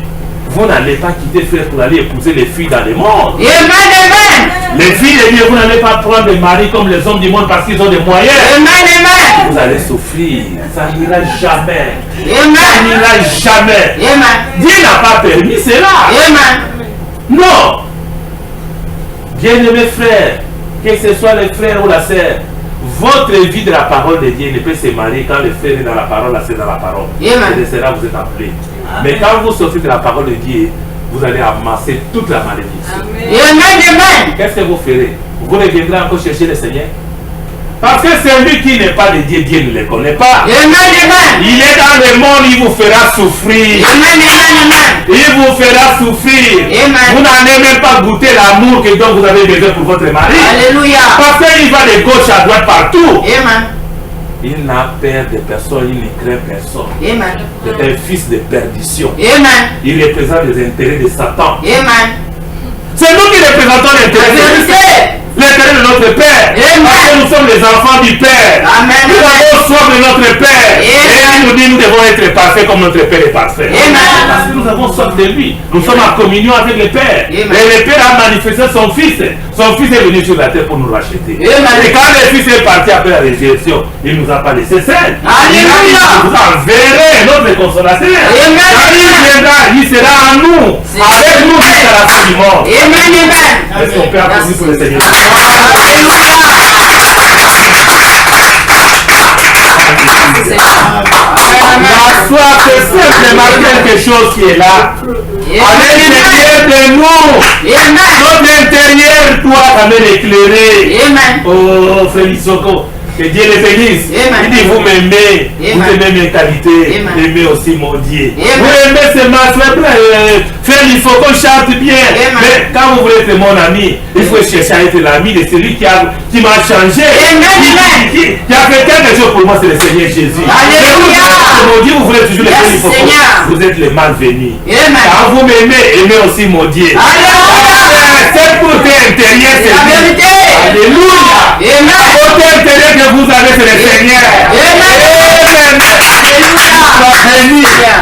vous n'allez pas quitter frère pour aller épouser les filles dans le monde. Amen. Les filles de Dieu, vous n'allez pas prendre des maris comme les hommes du monde parce qu'ils ont des moyens. Amen. Vous allez souffrir. Ça n'ira jamais. Ça Amen. n'ira jamais. Amen. Dieu n'a pas permis cela. Amen. Non. Bien-aimés frères, que ce soit les frères ou la sœur, votre vie de la parole de Dieu ne peut se marier quand le frère est dans la parole, la sœur est dans la parole. Amen. Et de cela vous êtes appelés. Mais quand vous sortez de la parole de Dieu, vous allez amasser toute la malédiction. Amen. Qu'est-ce que vous ferez? Vous reviendrez encore chercher le Seigneur? Parce que celui qui n'est pas de Dieu, Dieu ne le connaît pas. Amen. Il est dans le monde, il vous fera souffrir. Amen. Il vous fera souffrir. Amen. Vous n'allez même pas goûter l'amour que dont vous avez besoin pour votre mari. Alléluia. Parce qu'il va de gauche à droite partout. Amen. Il n'a peur de personne, il ne craint personne. Amen. C'est un fils de perdition. Amen. Il représente les intérêts de Satan. Amen. C'est nous qui représentons l'intérêt de Vérité. l'intérêt de notre Père. Amen. Parce que nous sommes les enfants du Père. Amen. Nous avons soif de notre Père. Amen. Et il nous dit nous devons être parfaits comme notre Père est parfait. Amen. Parce que nous avons soif de lui. Nous sommes en communion avec le Père. Amen. Et le Père a manifesté son Fils. Son Fils est venu sur la terre pour nous racheter. Amen. Et quand le Fils est parti après la résurrection, il ne nous a pas laissé seuls. Alléluia. Il a dit, vous enverrez notre consolateur. Amen. Quand il viendra, il sera en nous. Avec nous jusqu'à la fin du monde. Amen. Est-ce qu'on peut applaudir pour le Seigneur? La soif, c'est simplement quelque chose qui est là. À l'intérieur de nous. Notre intérieur doit quand même éclairer. Amen. Oh, frère Isoko, que Dieu les bénisse. Amen. Il dit, vous m'aimez, vous Amen. aimez mes qualités, Amen. aimez aussi mon Dieu. Amen. Vous aimez ces masses, frère Isoko chante bien. Amen. Mais quand vous voulez être mon ami, il faut chercher à être l'ami de celui qui m'a changé. Amen. Qui a fait quelque chose pour moi, c'est le Seigneur Jésus. Alléluia. Mais mon Dieu, vous voulez toujours les Merci, frères Isoko. Seigneur. Vous êtes les malvenus. Amen. Quand vous m'aimez, aimez aussi mon Dieu. Alléluia. Cette côté intérieur, c'est La lui. vérité. Alléluia. Amen. Côté intérieur que vous avez, c'est le Seigneur.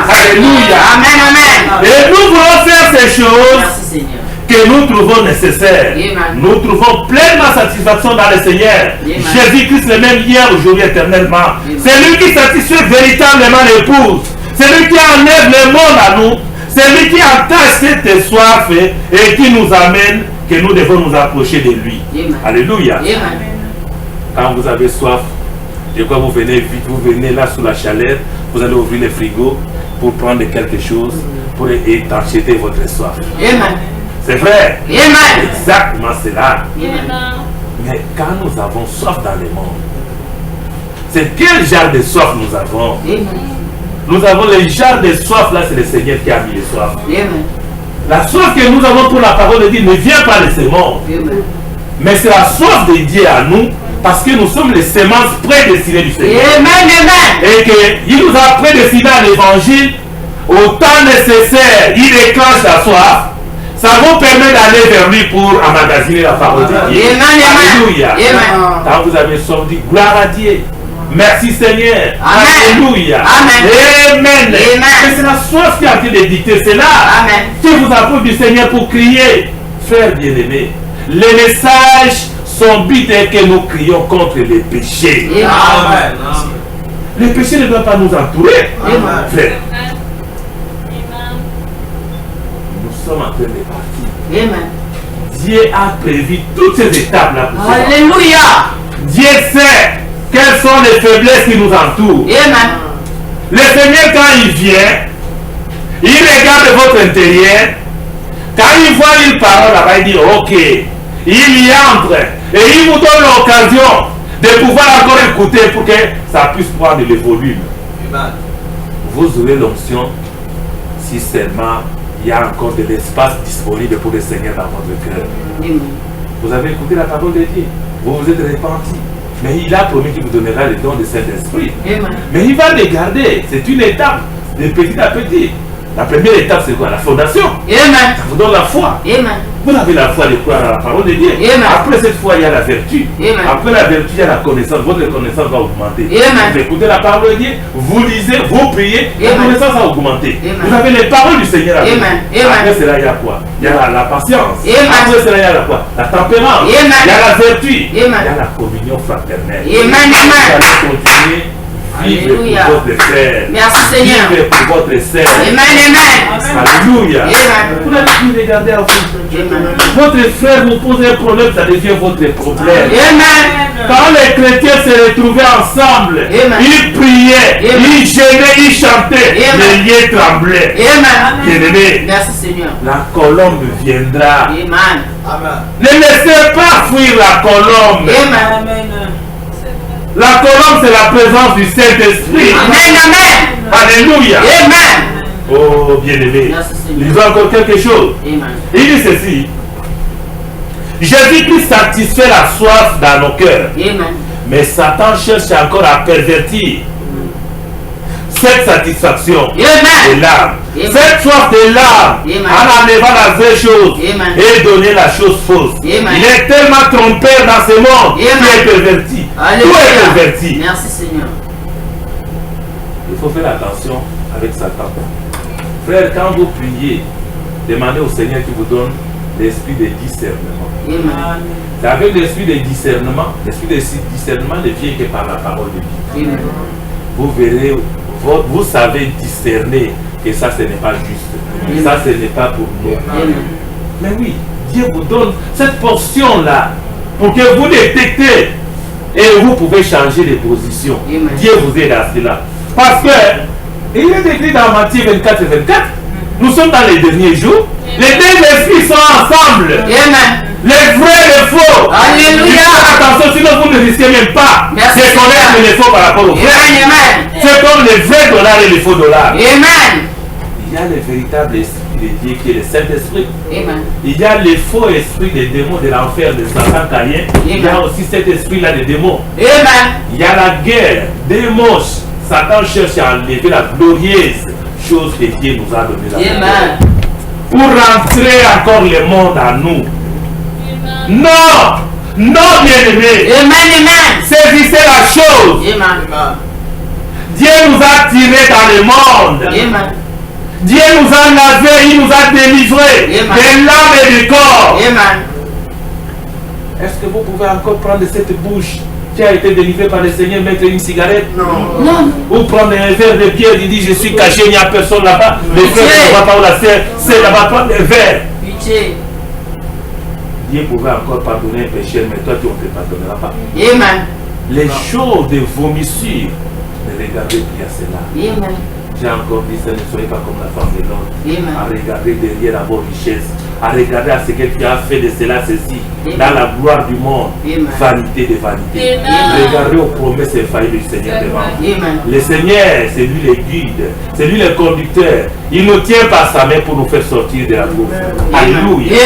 Alléluia. Amen. Et nous voulons faire ces choses Merci Seigneur. que nous trouvons nécessaires. Amen. Nous trouvons pleinement satisfaction dans le Seigneur. Amen. Jésus-Christ le même hier, aujourd'hui, éternellement. C'est lui qui satisfait véritablement l'épouse. C'est lui qui enlève le monde à nous. C'est lui qui attache cette soif et qui nous amène que nous devons nous approcher de lui. Amen. Alléluia. Amen. Quand vous avez soif, de quoi vous venez vite, vous venez là sous la chaleur, vous allez ouvrir le frigo pour prendre quelque chose, pour étancher votre soif. Amen. C'est vrai. Amen. Exactement cela. Mais quand nous avons soif dans le monde, c'est quel genre de soif nous avons? Amen. Nous avons le genre de soif là, c'est le Seigneur qui a mis les soifs. Amen. La soif que nous avons pour la parole de Dieu ne vient pas de ce monde. Amen. Mais c'est la soif de Dieu à nous, parce que nous sommes les semences prédestinées du Seigneur. Amen. Et qu'il nous a prédestinés à l'évangile au temps nécessaire. Il déclenche la soif. Ça vous permet d'aller vers lui pour emmagasiner la parole de Dieu. Amen. Alléluia. Amen. Quand vous avez soif, dites gloire à Dieu. Merci Seigneur. Amen. Alléluia. Amen. Amen. Amen. Et c'est la soif qui a été d'édicter cela. Amen. Qui vous apporte du Seigneur pour crier. Frères bien-aimés, les messages, son but est que nous crions contre les péchés. Amen. Les péchés ne doivent pas nous entourer. Amen. Frère, nous sommes en train de partir. Amen. Dieu a prévu toutes ces étapes-là pour cela. Alléluia. Dieu sait quelles sont les faiblesses qui nous entourent. Amen. Le Seigneur, quand il vient, il regarde votre intérieur. Quand il voit une parole là-bas, il dit ok. Il y entre. Et il vous donne l'occasion de pouvoir encore écouter pour que ça puisse prendre le volume. Vous aurez l'onction si seulement il y a encore de l'espace disponible pour le Seigneur dans votre cœur. Vous avez écouté la parole de Dieu, vous vous êtes repenti. Mais il a promis qu'il vous donnera le don de Saint-Esprit. Mais il va les garder. C'est une étape, de petit à petit. La première étape, c'est quoi? La fondation. Ça vous donne la foi. Vous avez la foi de croire à la parole de Dieu. Après cette foi, il y a la vertu. Après la vertu, il y a la connaissance. Votre connaissance va augmenter. Vous écoutez la parole de Dieu, vous lisez, vous priez, la connaissance va augmenter. Vous avez les paroles du Seigneur avec vous. Après cela, il y a quoi? Il y a la patience. Après cela, il y a la quoi? La tempérance. Il y a la vertu. Il y a la communion fraternelle. Vous allez continuer. Vivre pour votre frère. Merci Seigneur. Vivre pour votre sœur. Alléluia. Vous n'avez plus regardé à vous. Votre frère vous pose un problème, ça devient votre problème. Quand les chrétiens se retrouvaient ensemble, ils priaient, ils gênaient, ils chantaient, les liens tremblaient. Bien-aimés, la colombe viendra. Ne laissez pas fuir la colombe. La colombe, c'est la présence du Saint-Esprit. Alléluia. Oh, bien-aimé. Il veut encore quelque chose. Il dit ceci. Jésus-Christ satisfait la soif dans nos cœurs. Mais Satan cherche encore à pervertir cette satisfaction de l'âme. Cette soif de l'âme en enlevant la vraie chose et donner la chose fausse. Il est tellement trompeur dans ce monde qui est perverti. Tout est perverti. Merci Seigneur. Il faut faire attention avec Satan. Frère, quand vous priez, demandez au Seigneur qui vous donne l'esprit de discernement. C'est avec l'esprit de discernement. L'esprit de discernement ne vient que par la parole de Dieu. Vous verrez, vous savez discerner que ça ce n'est pas juste. Ça ce n'est pas pour nous. Mais oui, Dieu vous donne cette portion-là pour que vous détectez et vous pouvez changer de position. Dieu vous aide à cela. Parce que il est écrit dans Matthieu 24 et 24, nous sommes dans les derniers jours. Les deux esprits sont ensemble. Les vrais et les faux. Alléluia. Attention, sinon vous ne risquez même pas de connaître les faux par rapport aux vrais. C'est comme les vrais dollars et les faux dollars. Il y a le véritable esprit de Dieu qui est le Saint-Esprit. Il y a les faux esprits des démons de l'enfer de Satan Caïn. Il y a aussi cet esprit-là des démons. Il y a la guerre des moches. Satan cherche à enlever la glorieuse chose que Dieu nous a donnée. Pour rentrer encore le monde à nous. Non! Non, bien-aimé! Saisissez la chose! Dieu nous a tirés dans le monde! Dieu nous a lavés, il nous a délivrés de l'âme et du corps! Est-ce que vous pouvez encore prendre cette bouche qui a été délivrée par le Seigneur, mettre une cigarette? Non. Ou prendre un verre de bière, il dit je suis caché, il n'y a personne là-bas. Les frères ne voient pas où la sœur, c'est là-bas, prendre un verre. Dieu pouvait encore pardonner un péché, mais toi tu ne te pardonneras pas. Les choses de vomissure, ne regardez plus à cela. J'ai encore dit ça, ne soyez pas comme la femme de l'autre. À regarder derrière à vos richesses, à regarder à ce que tu as fait de cela, ceci, dans la gloire du monde, vanité de vanité. Regardez aux promesses infaillibles du Seigneur devant vous. Le Seigneur, c'est lui le guide, c'est lui le conducteur. Il nous tient par sa main pour nous faire sortir de la bouffe. Alléluia.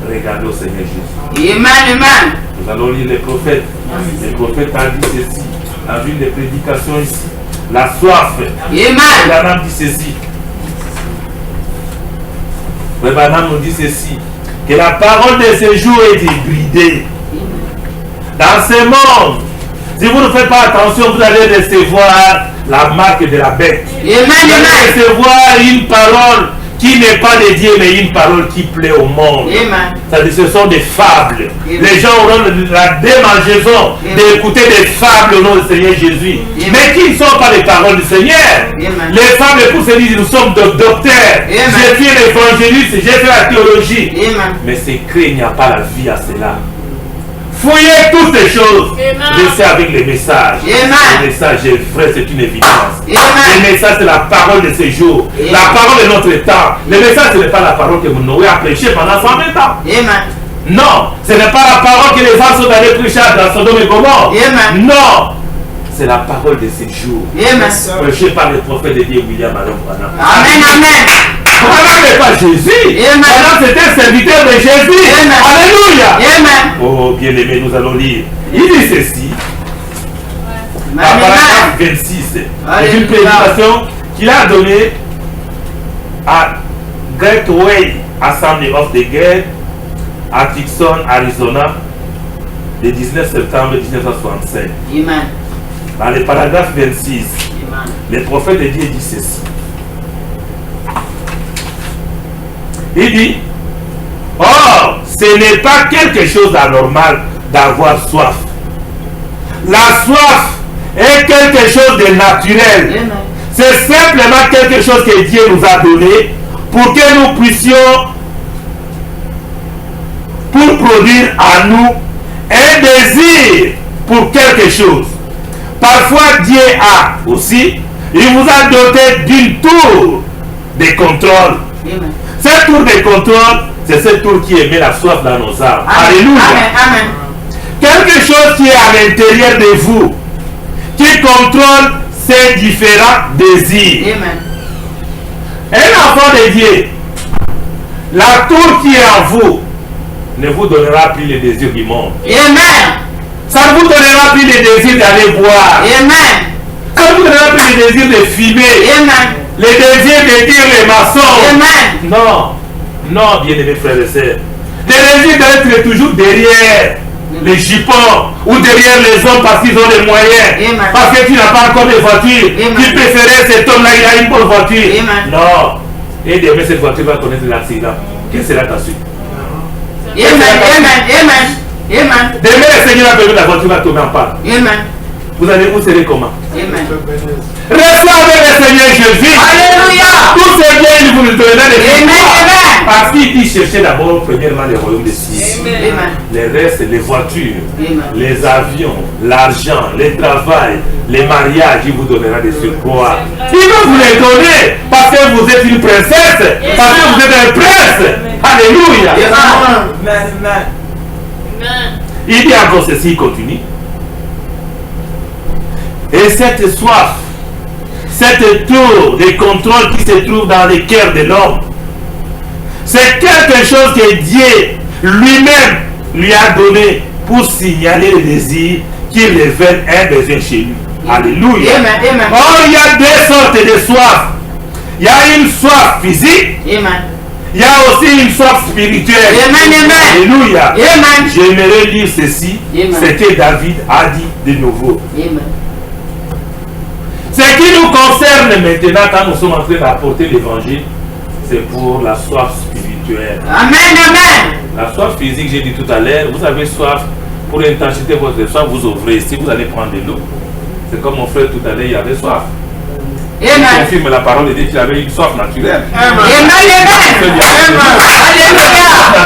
Regardez au Seigneur Jésus. Nous allons lire les prophètes. Les prophètes ont dit ceci, dans une des prédications ici. La soif. Branham dit ceci. Branham nous dit ceci. Que la parole de ce jour est débridée. Dans ce monde, si vous ne faites pas attention, vous allez recevoir la marque de la bête. Vous allez recevoir une parole qui n'est pas de Dieu, mais une parole qui plaît au monde. Ce sont des fables. Les gens auront la démangeaison d'écouter des fables au nom du Seigneur Jésus. Mais qui ne sont pas les paroles du Seigneur. Les fables pour se dire, nous sommes docteurs. J'ai fait l'évangéliste, j'ai fait la théologie. Mais c'est créé, il n'y a pas la vie à cela. Fouillez toutes ces choses. Restez avec les messages. Le message est vrai, c'est une évidence. Le message, c'est la parole de ce jour. La parole de notre temps. Le message, ce n'est pas la parole que Noé a prêché pendant 120 ans. Non, ce n'est pas la parole que les gens sont allés prêcher dans Sodome et Gomorrhe. Amen. Non, c'est la parole de ces jours. Amen. Prêchée par le prophète de Dieu William Allen Branham. Amen. Amen. Branham n'est pas Jésus. Amen. Branham c'était un serviteur de Jésus. Amen. Alléluia. Amen. Oh, bien-aimé, nous allons lire. Il dit ceci. À paragraphe 26. C'est une prédication qu'il a donnée à Gateway Assembly of the God à Tucson, Arizona, le 19 septembre 1965. Amen. Dans le paragraphe 26, Amen. le prophète de Dieu dit ceci. Il dit, or, ce n'est pas quelque chose d'anormal d'avoir soif. La soif est quelque chose de naturel. Amen. C'est simplement quelque chose que Dieu nous a donné pour que nous puissions pour produire en nous un désir pour quelque chose. Parfois Dieu a aussi, il vous a doté d'une tour de contrôle. Amen. Cette tour de contrôle, c'est cette tour qui émet la soif dans nos âmes. Amen. Alléluia. Amen. Quelque chose qui est à l'intérieur de vous, qui contrôle ces différents désirs. Amen. Un enfant de Dieu, la tour qui est en vous ne vous donnera plus les désirs du monde. Amen. Ça ne vous donnera plus les désirs d'aller boire. Amen. Ça ne vous donnera plus les désirs de fumer. Amen. Les désirs de dire les maçons. Amen. Non, non, bien-aimés frères et sœurs. Les désirs d'être toujours derrière les jupons ou derrière les hommes parce qu'ils ont les moyens. Amen. Parce que tu n'as pas encore de voiture. Amen. Tu préférais cet homme-là, il a une bonne voiture. Amen. Non. Et demain, cette voiture va connaître l'accident. Quelle sera ta suite? Amen. Amen. Amen. Amen. Demain, le Seigneur a permis la voiture va tomber en panne. Amen. Vous serez comment? Amen. Restez avec le Seigneur Jésus. Alléluia. Tous ces biens, il vous le donnera de Amen. Amen. Parce qu'il dit chercher d'abord, premièrement, le royaume des cieux. Amen. Les restes, les voitures, Amen. les avions, l'argent, le travail, les mariages, il vous donnera des surcroîts. Il va vous les donner parce que vous êtes une princesse, parce que vous êtes un prince. Alléluia. Amen. Il dit encore ceci, il continue. Et cette soif, cette tour de contrôle qui se trouve dans le cœur de l'homme, c'est quelque chose que Dieu lui-même lui a donné pour signaler le désir qu'il révèle un besoin chez lui. Alléluia. Amen. Amen. Or, il y a deux sortes de soif. Il y a une soif physique, Amen. il y a aussi une soif spirituelle. Amen, amen. Alléluia. Amen. J'aimerais lire ceci, Amen. ce que David a dit de nouveau. Amen. Ce qui nous concerne maintenant, quand nous sommes en train d'apporter l'évangile, c'est pour la soif spirituelle. Amen. Amen. La soif physique, j'ai dit tout à l'heure, vous avez soif, pour intensité votre soif, vous ouvrez ici, vous allez prendre de l'eau. C'est comme mon frère tout à l'heure, il avait soif. Il Amen. confirme la parole de Dieu qu'il avait une soif naturelle. Amen. Amen. Alléluia.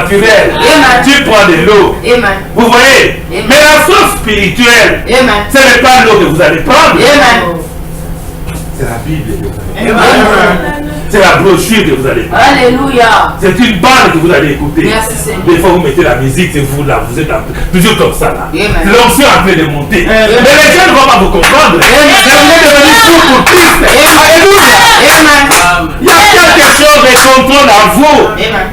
Naturelle. Amen. Tu prends de l'eau. Amen. Vous voyez? Amen. Mais la soif spirituelle, Amen. ce n'est pas l'eau que vous allez prendre. Amen. C'est la Bible que vous allez Amen. prendre. C'est la brochure que vous allez prendre. Alléluia. C'est une bande que vous allez écouter. Merci, Seigneur. Des fois vous mettez la musique, c'est vous là, vous êtes toujours comme ça là. Amen. L'onction est en train de monter. Mais les gens ne vont pas vous comprendre. Mais vous êtes devenu fou pour Christ. Alléluia. Amen. Il y a quelque chose de contrôle en vous. Amen.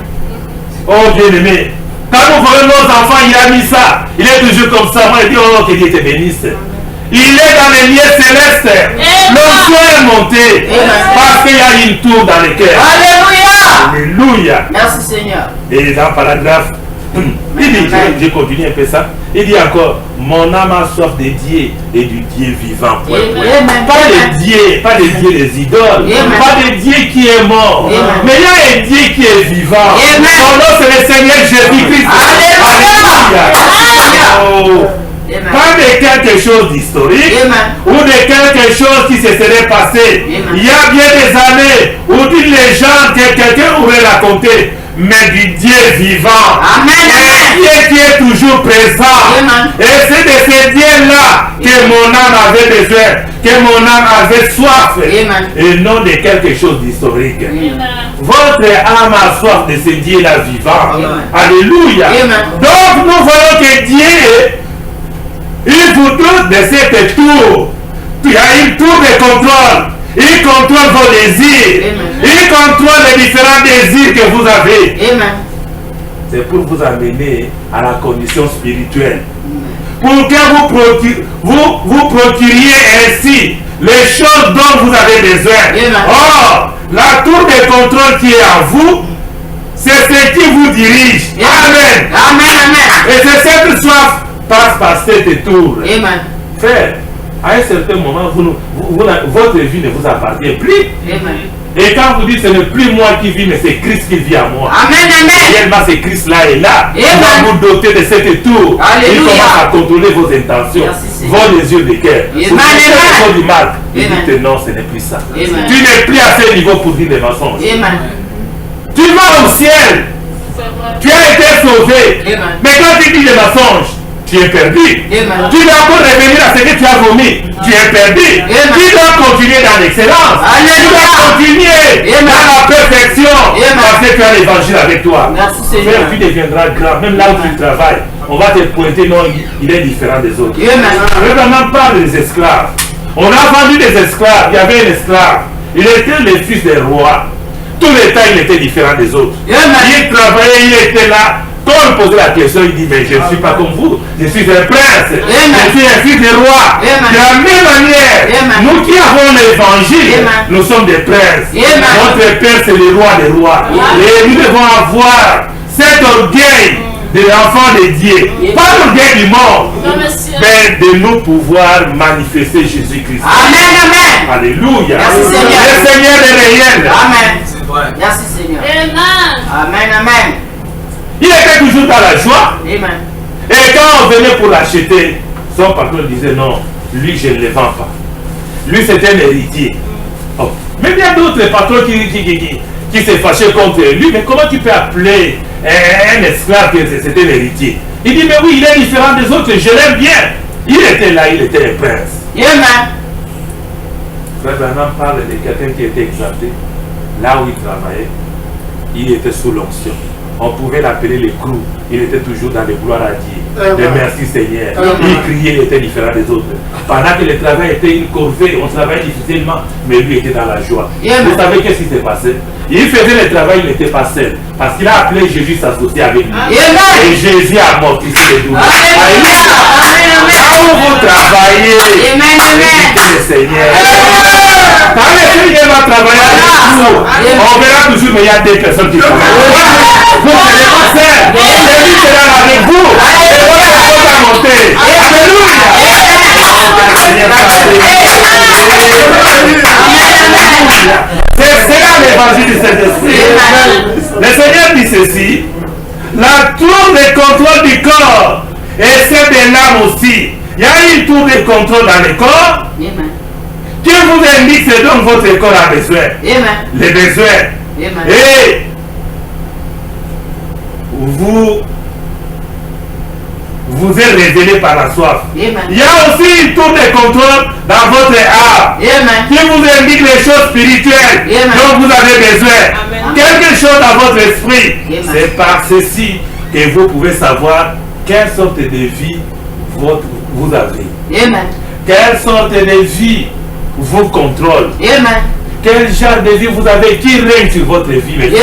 Oh bien aimé. Quand nous voyons nos enfants, il a mis ça. Il est toujours comme ça. Moi, il dit, oh, que Dieu te bénisse. Il est dans les lieux célestes. L'onction est montée. Parce qu'il y a une tour dans le cœur. Alléluia. Alléluia. Merci Seigneur. Et dans le paragraphe, il dit, je continue un peu ça. Il dit encore, mon âme a soif de Dieu et du Dieu vivant. Point, point. Amen. Pas de Dieu, pas de Dieu des idoles, Amen. pas de Dieu qui est mort, Amen. mais il y a un Dieu qui est vivant. Amen. Son nom c'est le Seigneur Jésus-Christ. Alléluia. Oh. Amen. Pas de quelque chose d'historique Amen. ou de quelque chose qui se serait passé. Amen. Il y a bien des années où une légende que quelqu'un aurait raconté, mais du Dieu vivant. Amen. Un Dieu qui est toujours présent. Amen. Et c'est de ce Dieu-là que mon âme avait besoin. que mon âme avait soif Amen. et non de quelque chose d'historique. Amen. Votre âme a soif de ce Dieu-là vivant. Amen. Alléluia. Amen. Donc nous voyons que Dieu, il vous donne de cette tour. Il y a une tour de contrôle. Il contrôle vos désirs. Amen. Il contrôle les différents désirs que vous avez. Amen. C'est pour vous amener à la condition spirituelle. Pour que vous procuriez ainsi les choses dont vous avez besoin. Amen. Or, la tour de contrôle qui est en vous, c'est ce qui vous dirige. Amen. Amen. Amen. Et c'est cette soif passe par cette tour. Amen. Frère, à un certain moment, votre vie ne vous appartient plus. Amen. Et quand vous dites ce n'est plus moi qui vis, mais c'est Christ qui vit en moi. Amen. Amen. Réellement, c'est Christ là et là. Il Amen. va vous doter de cette tour. Alléluia. Il commence à contrôler vos intentions, Merci, Seigneur. vos désirs de cœur. Amen. Vous faites du mal. Et Amen. dites non, ce n'est plus ça. Amen. Tu n'es plus à ce niveau pour dire des mensonges. Amen. Tu vas au ciel. Tu as été sauvé. Amen. Mais quand tu dis des mensonges, tu es perdu. Amen. Tu dois encore revenir à ce que tu as vomi. Tu es perdu. Amen. Tu dois continuer dans l'excellence. Alléluia. Tu dois continuer Amen. dans la perfection. Amen. Parce que tu as l'évangile avec toi. Merci, Seigneur. Frère, tu deviendras grand. Même là où tu travailles, on va te pointer. Non, il est différent des autres. Amen. Je ne demande pas des esclaves. On a vendu des esclaves. Il y avait un esclave. Il était le fils des rois. Tout le temps, il était différent des autres. Amen. Il travaillait, il était là. Quand on posait la question, il dit, mais je ne suis pas comme vous. Je suis un prince. Amen. Je suis un fils de roi. Amen. De la même manière, Amen. nous qui avons l'évangile, Amen. nous sommes des princes. Amen. Notre Père, c'est le roi des rois. Amen. Et nous devons avoir cet orgueil de l'enfant de Dieu. Pas l'orgueil du monde, mais de nous pouvoir manifester Jésus-Christ. Amen. Amen. Alléluia. Merci, Seigneur. Le Seigneur est réel. Amen. Merci, Seigneur. Amen. Amen. Il était toujours dans la joie. Amen. Et quand on venait pour l'acheter, son patron disait non, lui je ne le vends pas. Lui c'était un héritier. Oh. Mais il y a d'autres patrons qui s'est fâché contre lui. Mais comment tu peux appeler un esclave que c'est un héritier? Il dit mais oui, il est différent des autres, je l'aime bien. Il était là, il était un prince. Amen. Frère Branham parle de quelqu'un qui était exalté. Là où il travaillait, il était sous l'onction. On pouvait l'appeler le clou. Il était toujours dans les gloires à Dieu. De merci Seigneur. Il criait, il était différent des autres. Pendant que le travail était une corvée, on travaillait difficilement, mais lui était dans la joie. Vous savez qu'est-ce qui s'est passé? Il faisait le travail, il n'était pas seul. Parce qu'il a appelé Jésus s'associer avec lui. Et Jésus a amorti les douleurs. Là où vous travaillez, invitez le Seigneur. Quand le Seigneur va travailler avec vous, on verra toujours, mais il y a des personnes qui travaillent. Vous ne serez pas seul. Jésus sera avec vous. Et voilà la chose à monter. C'est cela l'évangile du Saint-Esprit. Le Seigneur dit ceci. La tour de contrôle du corps et celle de l'âme aussi. Il y a une tour de contrôle dans le corps qui vous indique ce dont votre corps a besoin. Les besoins. Et vous êtes révélé par la soif. Il y a aussi une tour de contrôle dans votre âme qui vous indique les choses spirituelles dont vous avez besoin. Quelque chose dans votre esprit. C'est par ceci que vous pouvez savoir quelle sorte de vie vous avez. Quelle sorte de vie vous contrôle. Quel genre de vie vous avez qui règne sur votre vie maintenant?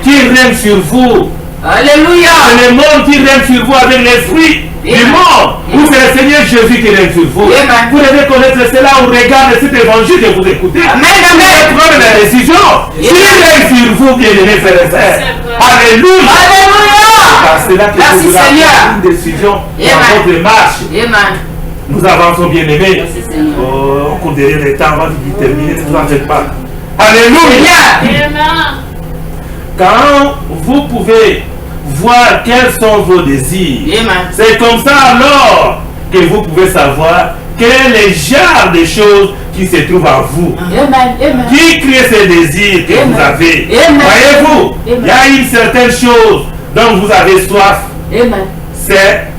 Qui règne sur vous? Alléluia. C'est le monde qui règne sur vous avec l'esprit du monde. Ou c'est le Seigneur Jésus qui règne sur vous. Vous devez connaître cela au regard de cet évangile que vous écoutez. Vous devez prendre la décision. Qui règne sur vous, bien-aimés frères et sœurs? Alléluia. C'est cela que vous devez prendre une décision dans votre marche. Nous avançons, bien-aimés. Au cours des temps, avant de terminer, ne vous en faites pas. Alléluia. Quand vous pouvez voir quels sont vos désirs, c'est comme ça alors que vous pouvez savoir quel est le genre de choses qui se trouvent en vous. Qui crée ces désirs que vous avez? Voyez-vous, il y a une certaine chose dont vous avez soif.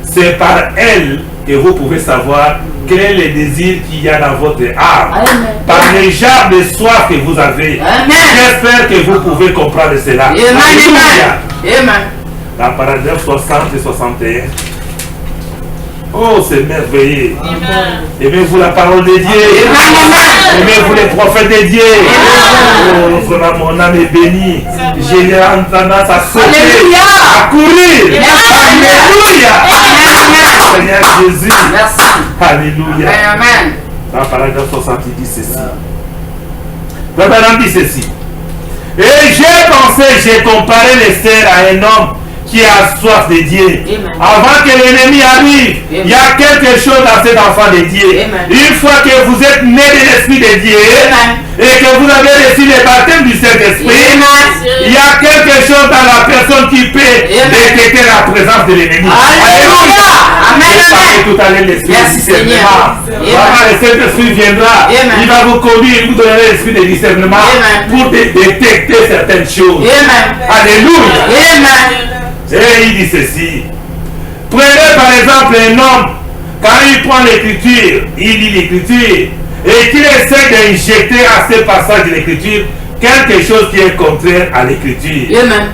C'est par elle que vous pouvez savoir quel est le désir qu'il y a dans votre âme. Amen. Par les genres de soif que vous avez. J'espère que vous pouvez comprendre cela. Alléluia. Amen. Dans paragraphe 60 et 61. Oh, c'est merveilleux. Aimez-vous la parole de Dieu. Aimez-vous les prophètes de Dieu. Oh, vraiment, mon âme est bénie. J'ai tendance à sauter, à courir. Alléluia. Seigneur Jésus. Merci. Alléluia. Amen. Dans paragraphe 60, il dit ceci. Maintenant, dit ceci. Et j'ai comparé les sœurs à un homme qui a soif de Dieu. Amen. Avant que l'ennemi arrive, Amen. il y a quelque chose dans cet enfant de Dieu. Amen. Une fois que vous êtes né de l'Esprit de Dieu, Amen. et que vous avez reçu le baptême du Saint-Esprit, il y a quelque chose dans la personne qui peut détecter la présence de l'ennemi. Alléluia. Amen. Je parlais tout à l'heure l'esprit de Merci, discernement. Seigneur. Vraiment, le Saint-Esprit viendra. Amen. Il va vous conduire, il vous donnera l'esprit de discernement Amen. pour détecter certaines choses. Amen. Alléluia. Amen. Et il dit ceci. Prenez par exemple un homme, quand il prend l'écriture, il lit l'écriture, et qu'il essaie d'injecter à ce passage de l'écriture quelque chose qui est contraire à l'écriture. Amen.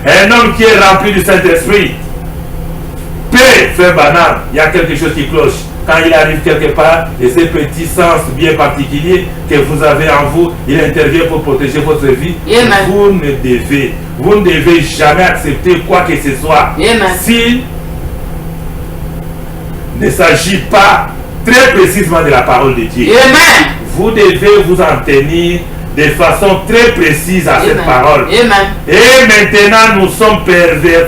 Un homme qui est rempli du Saint-Esprit peut faire banane. Il y a quelque chose qui cloche. Quand il arrive quelque part, et ce petit sens bien particulier que vous avez en vous, il intervient pour protéger votre vie. Amen. Vous ne devez jamais accepter quoi que ce soit. Amen. S'il ne s'agit pas très précisément de la parole de Dieu. Amen. Vous devez vous en tenir de façon très précise à cette Amen. parole. Amen. Et maintenant, nous sommes pervers.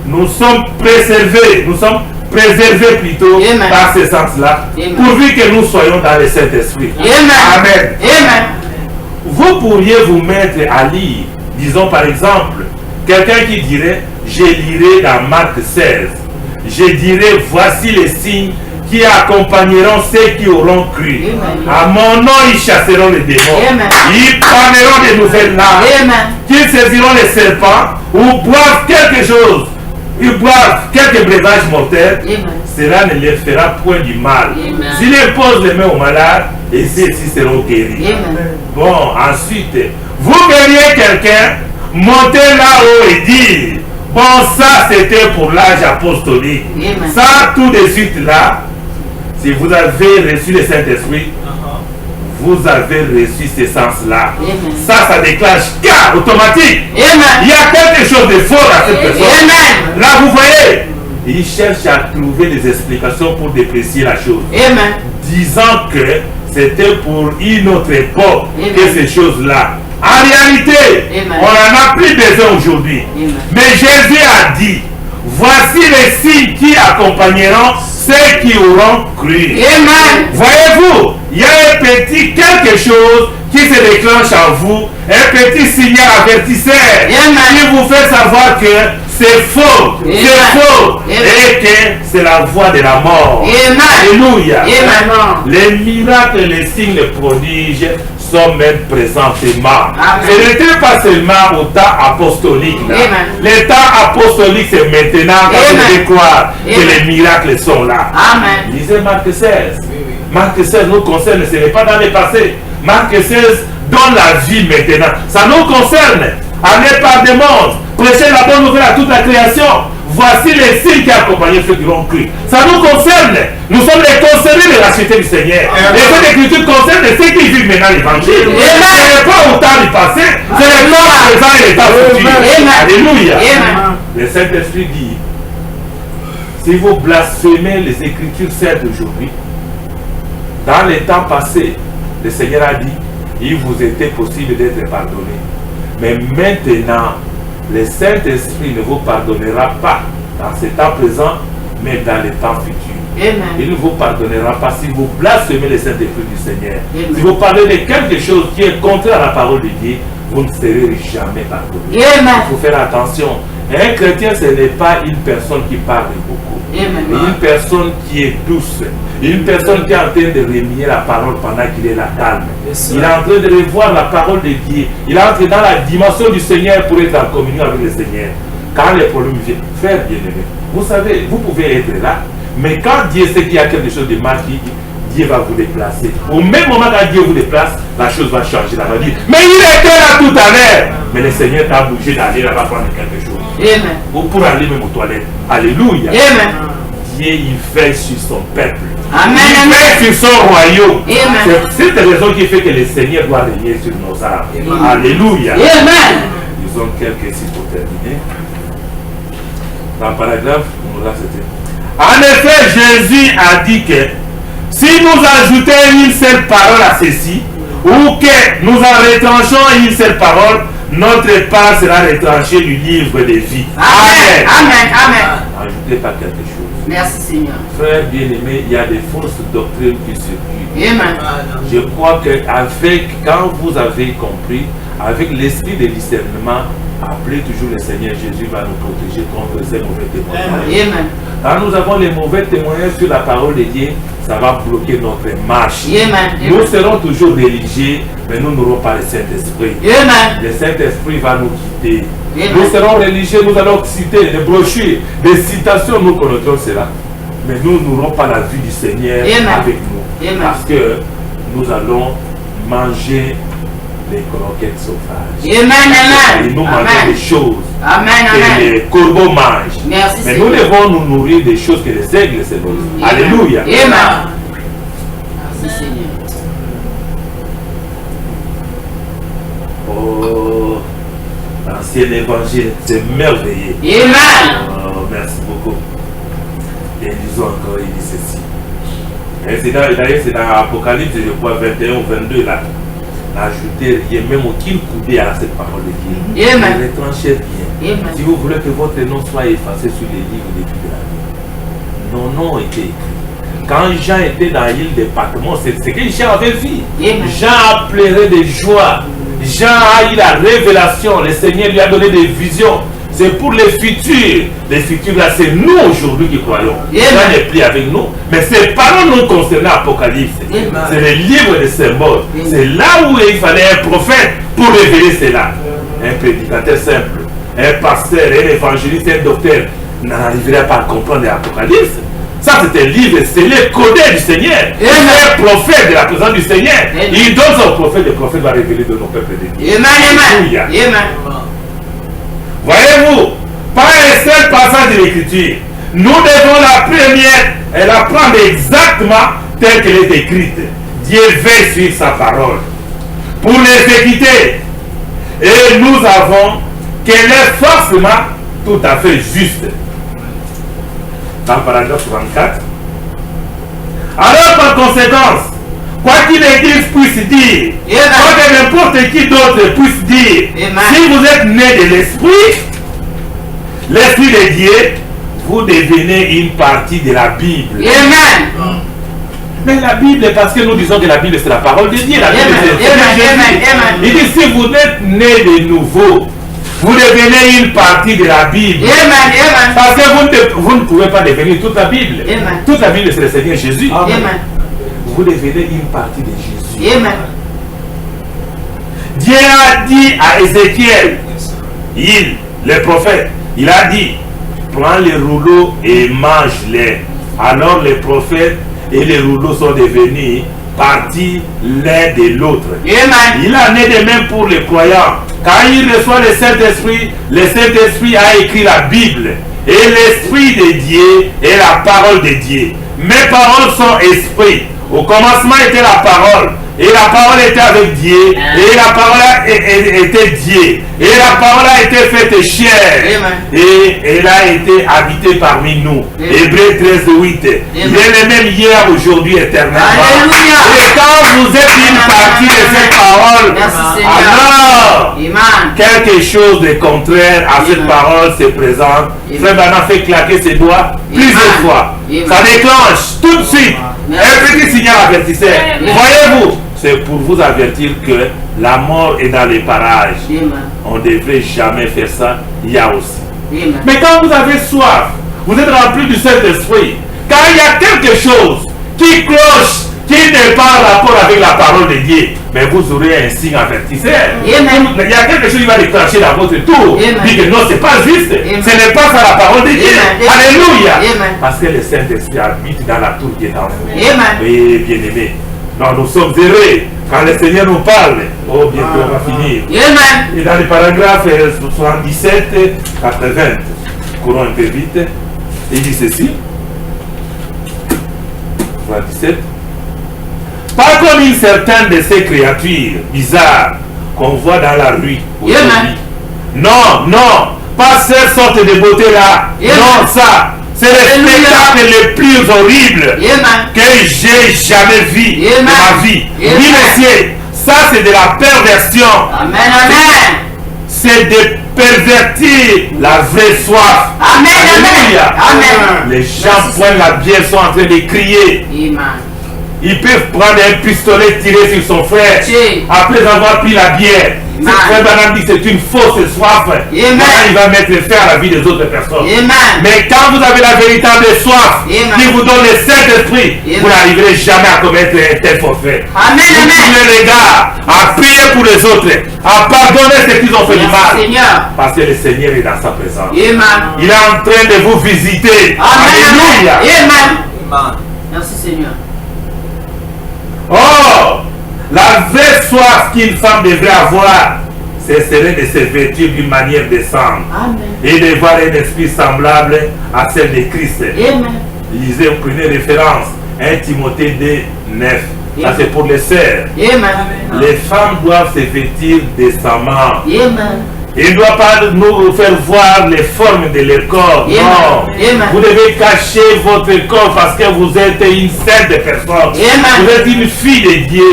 Nous sommes préservés. Nous sommes préservés plutôt Amen. dans ce sens-là. Amen. Pourvu que nous soyons dans le Saint-Esprit. Amen. Amen. Amen. Vous pourriez vous mettre à lire, disons par exemple, quelqu'un qui dirait, je lirai dans Marc 16. Je dirai, voici les signes qui accompagneront ceux qui auront cru. Amen. À mon nom, ils chasseront les démons. Amen. Ils parleront des nouvelles larmes. Amen. Qu'ils saisiront les serpents ou boivent quelque chose. Ils boivent quelques breuvages mortels. Amen. Cela ne leur fera point du mal. Amen. S'ils imposent les mains aux malades, et ceux-ci seront guéris. Amen. Bon, ensuite, vous verriez quelqu'un monter là-haut et dire, bon, ça c'était pour l'âge apostolique. Amen. Ça, tout de suite là, si vous avez reçu le Saint-Esprit, vous avez reçu ce sens-là. Amen. Ça déclenche car automatique. Amen. Il y a quelque chose de fort à cette personne. Amen. Là, vous voyez, il cherche à trouver des explications pour déprécier la chose, Amen. disant que c'était pour une autre époque Amen. que ces choses-là. En réalité, Amen. on n'en a plus besoin aujourd'hui. Amen. Mais Jésus a dit, voici les signes qui accompagneront ceux qui auront cru. Amen. Voyez-vous, il y a un petit quelque chose qui se déclenche en vous, un petit signal avertisseur Amen. qui vous fait savoir que c'est faux, Amen. c'est faux, Amen. et que c'est la voie de la mort. Amen. Alléluia. Amen. Les miracles, les signes, les prodiges sont même présentement. Amen. Ce n'était pas seulement au temps apostolique. Là. Amen. Le temps apostolique, c'est maintenant quand vous Amen. devez croire que Amen. les miracles sont là. Amen. Lisez Marc 16. Marc 16 nous concerne, ce n'est pas dans le passé. Marc 16 donne la vie maintenant. Ça nous concerne. Allez par des mondes. Prêchez la bonne nouvelle à toute la création. Voici les signes qui accompagnent ceux qui l'ont cru. Ça nous concerne. Nous sommes les concernés de la cité du Seigneur. Et cette écriture concerne ceux qui vivent maintenant l'évangile. Ce n'est pas au temps du passé. Ce n'est pas au présent et l'état futur. Alléluia. Amen. Le Saint-Esprit dit, si vous blasphémez les écritures saintes d'aujourd'hui, dans les temps passés, le Seigneur a dit, il vous était possible d'être pardonné. Mais maintenant, le Saint-Esprit ne vous pardonnera pas dans ce temps présent, mais dans les temps futurs. Amen. Il ne vous pardonnera pas si vous blasphémez le Saint-Esprit du Seigneur. Amen. Si vous parlez de quelque chose qui est contraire à la parole de Dieu, vous ne serez jamais pardonné. Amen. Il faut faire attention. Un chrétien, ce n'est pas une personne qui parle beaucoup. Amen. Mais une personne qui est douce, une personne qui est en train de remuer la parole pendant qu'il est la calme. Il est en train de revoir la parole de Dieu. Il entre dans la dimension du Seigneur pour être en communion avec le Seigneur. Quand les problèmes viennent, frère bien-aimé, vous savez, vous pouvez être là, Mais quand Dieu sait qu'il y a quelque chose de mal, Dieu va vous déplacer. Au même moment quand Dieu vous déplace, la chose va changer. La va dire, mais il était là tout à l'heure. Mais le Seigneur t'a bougé d'aller là-bas prendre quelque chose. Amen. Ou pour aller même aux toilettes. Alléluia. Amen. Dieu, il veille sur son peuple. Amen. Il veille sur son royaume. Amen. C'est cette raison qui fait que le Seigneur doit régner sur nos âmes. Alléluia. Amen. Disons quelques ici pour terminer. Dans le paragraphe, on l'a cité. En effet, Jésus a dit que si nous ajoutons une seule parole à ceci, ou que nous en retranchons une seule parole, notre part sera retranchée du livre de vie. Amen. Amen. Amen. Ajoutez pas quelque chose. Merci Seigneur. Frères bien-aimés, il y a des fausses doctrines qui circulent. Amen. Je crois quand vous avez compris, avec l'esprit de discernement, appelez toujours le Seigneur. Jésus va nous protéger contre ces mauvais témoignages. Amen. Quand nous avons les mauvais témoignages sur la parole de Dieu, ça va bloquer notre marche. Amen. Nous serons toujours religieux, mais nous n'aurons pas le Saint-Esprit. Amen. Le Saint-Esprit va nous quitter. Amen. Nous serons religieux, nous allons citer des brochures, des citations, nous connaîtrons cela. Mais nous n'aurons pas la vue du Seigneur Amen. avec nous. Amen. Parce que nous allons manger les croquettes sauvages. Amen. Amen. Et nous manger Amen. des choses Amen. que Amen. les corbeaux mangent. Merci Mais Seigneur. nous devons nous nourrir des choses que les aigles se nourrissent. Alléluia. Amen. Merci Seigneur. Oh, l'ancien évangile, c'est merveilleux. Amen. Oh, merci beaucoup. Et lisons encore, il dit ceci. Et c'est dans Apocalypse, je crois, 21 ou 22 là. N'ajoutez rien, même aucune coudée à cette parole de Dieu. Amen. Ne retranchez rien. Amen. Si vous voulez que votre nom soit effacé sur les livres des vies de la vie, nos noms étaient écrits. Quand Jean était dans l'île de Patmos, c'est ce que Jean avait vu. Amen. Jean a pleuré de joie. Jean a eu la révélation. Le Seigneur lui a donné des visions. C'est pour les futurs. Les futurs là, c'est nous aujourd'hui qui croyons. Jean n'est plus avec nous. Mais ces paroles nous concernant Apocalypse. C'est le livre des symboles. C'est là où il fallait un prophète pour révéler cela. Un prédicateur simple, un pasteur, un évangéliste, un docteur n'arriverait pas à comprendre l'Apocalypse. Ça, c'est un livre scellé, codé du Seigneur. Un prophète de la présence du Seigneur. Il donne son prophète, le prophète va révéler de nos peuples de Dieu. Amen. Amen. Voyez-vous, pas un seul passage de l'Écriture. Nous devons la première et la prendre exactement telle qu'elle est écrite. Dieu veille sur sa parole pour l'exécuter. Et nous avons qu'elle est forcément tout à fait juste. Dans le paragraphe 34. Alors par conséquence, quoi qu'il l'Église puisse dire, quoi que n'importe qui d'autre puisse dire, si vous êtes né de l'Esprit, l'Esprit de Dieu, vous devenez une partie de la Bible. Amen. Mais la Bible, parce que nous disons que la Bible c'est la parole de Dieu. La Bible c'est Amen. Il dit si vous êtes né de nouveau, vous devenez une partie de la Bible. Amen. Parce que vous ne pouvez pas devenir toute la Bible. Amen. Toute la Bible c'est le Seigneur Jésus. Amen. Vous devenez une partie de Jésus. Amen. Dieu a dit à Ézéchiel, le prophète, il a dit, prends les rouleaux et mange-les. Alors les prophètes et les rouleaux sont devenus partie l'un de l'autre. Amen. Il en est de même pour les croyants. Quand il reçoit le Saint-Esprit a écrit la Bible. Et l'Esprit de Dieu est la parole de Dieu. Mes paroles sont esprit. Au commencement était la parole. Et la parole était avec Dieu. Et la parole était Dieu. Et la parole a été faite chair. Et elle a été habitée parmi nous. Hébreux 13:8. Il est le même hier, aujourd'hui, éternellement. Et quand vous êtes une partie de cette parole, alors quelque chose de contraire à cette parole se présente. Frère Bana fait claquer ses doigts plusieurs fois. Ça déclenche tout de suite un petit signal avertisseur. Voyez-vous, c'est pour vous avertir que la mort est dans les parages. On ne devrait jamais faire ça. Il y a aussi. Mais quand vous avez soif, vous êtes rempli du Saint-Esprit. Quand il y a quelque chose qui cloche, qui qui n'est pas en rapport avec la parole de Dieu, mais vous aurez un signe avertisseur. Il y a quelque chose qui va déclencher dans votre tour. Dit que non, c'est pas juste. Ce n'est pas ça la parole de Dieu. Alléluia. Parce que le Saint-Esprit habite dans la tour qui est en vous. Et bien aimé, non, nous sommes heureux quand le Seigneur nous parle. Oh, bientôt on va finir. Et dans le paragraphe 77, 80, courons un peu vite, il dit ceci. 77. Pas comme une certaine de ces créatures bizarres qu'on voit dans la rue aujourd'hui. Non, non, pas cette sorte de beauté-là. Non, ça, c'est le spectacle le plus horrible que j'ai jamais vu de ma vie. Oui, monsieur, ça c'est de la perversion. Amen, amen. C'est de pervertir la vraie soif. Amen, Alléluia. amen. Les gens prennent la bière, sont en train de crier. Amen. Ils peuvent prendre un pistolet, tirer sur son frère, après avoir pris la bière. Ce frère Branham dit que c'est une fausse soif. Il va mettre fin à la vie des autres personnes. Mais quand vous avez la véritable soif qui vous donne le Saint-Esprit, vous n'arriverez jamais à commettre un tel forfait. Vous tournez les gars à prier pour les autres, à pardonner ce qu'ils ont fait du mal. Parce que le Seigneur est dans sa présence. Il est en train de vous visiter. Alléluia. Merci Seigneur. Oh, la vraie soif qu'une femme devrait avoir, ce serait de se vêtir d'une manière décente et de voir un esprit semblable à celle de Christ. Lisez, prenez référence 1 Timothée 2, 9. Ça c'est pour les sœurs. Les femmes doivent se vêtir décemment. Il ne doit pas nous faire voir les formes de leur corps. Non. Vous devez cacher votre corps parce que vous êtes une sainte personne. Vous êtes une fille de Dieu.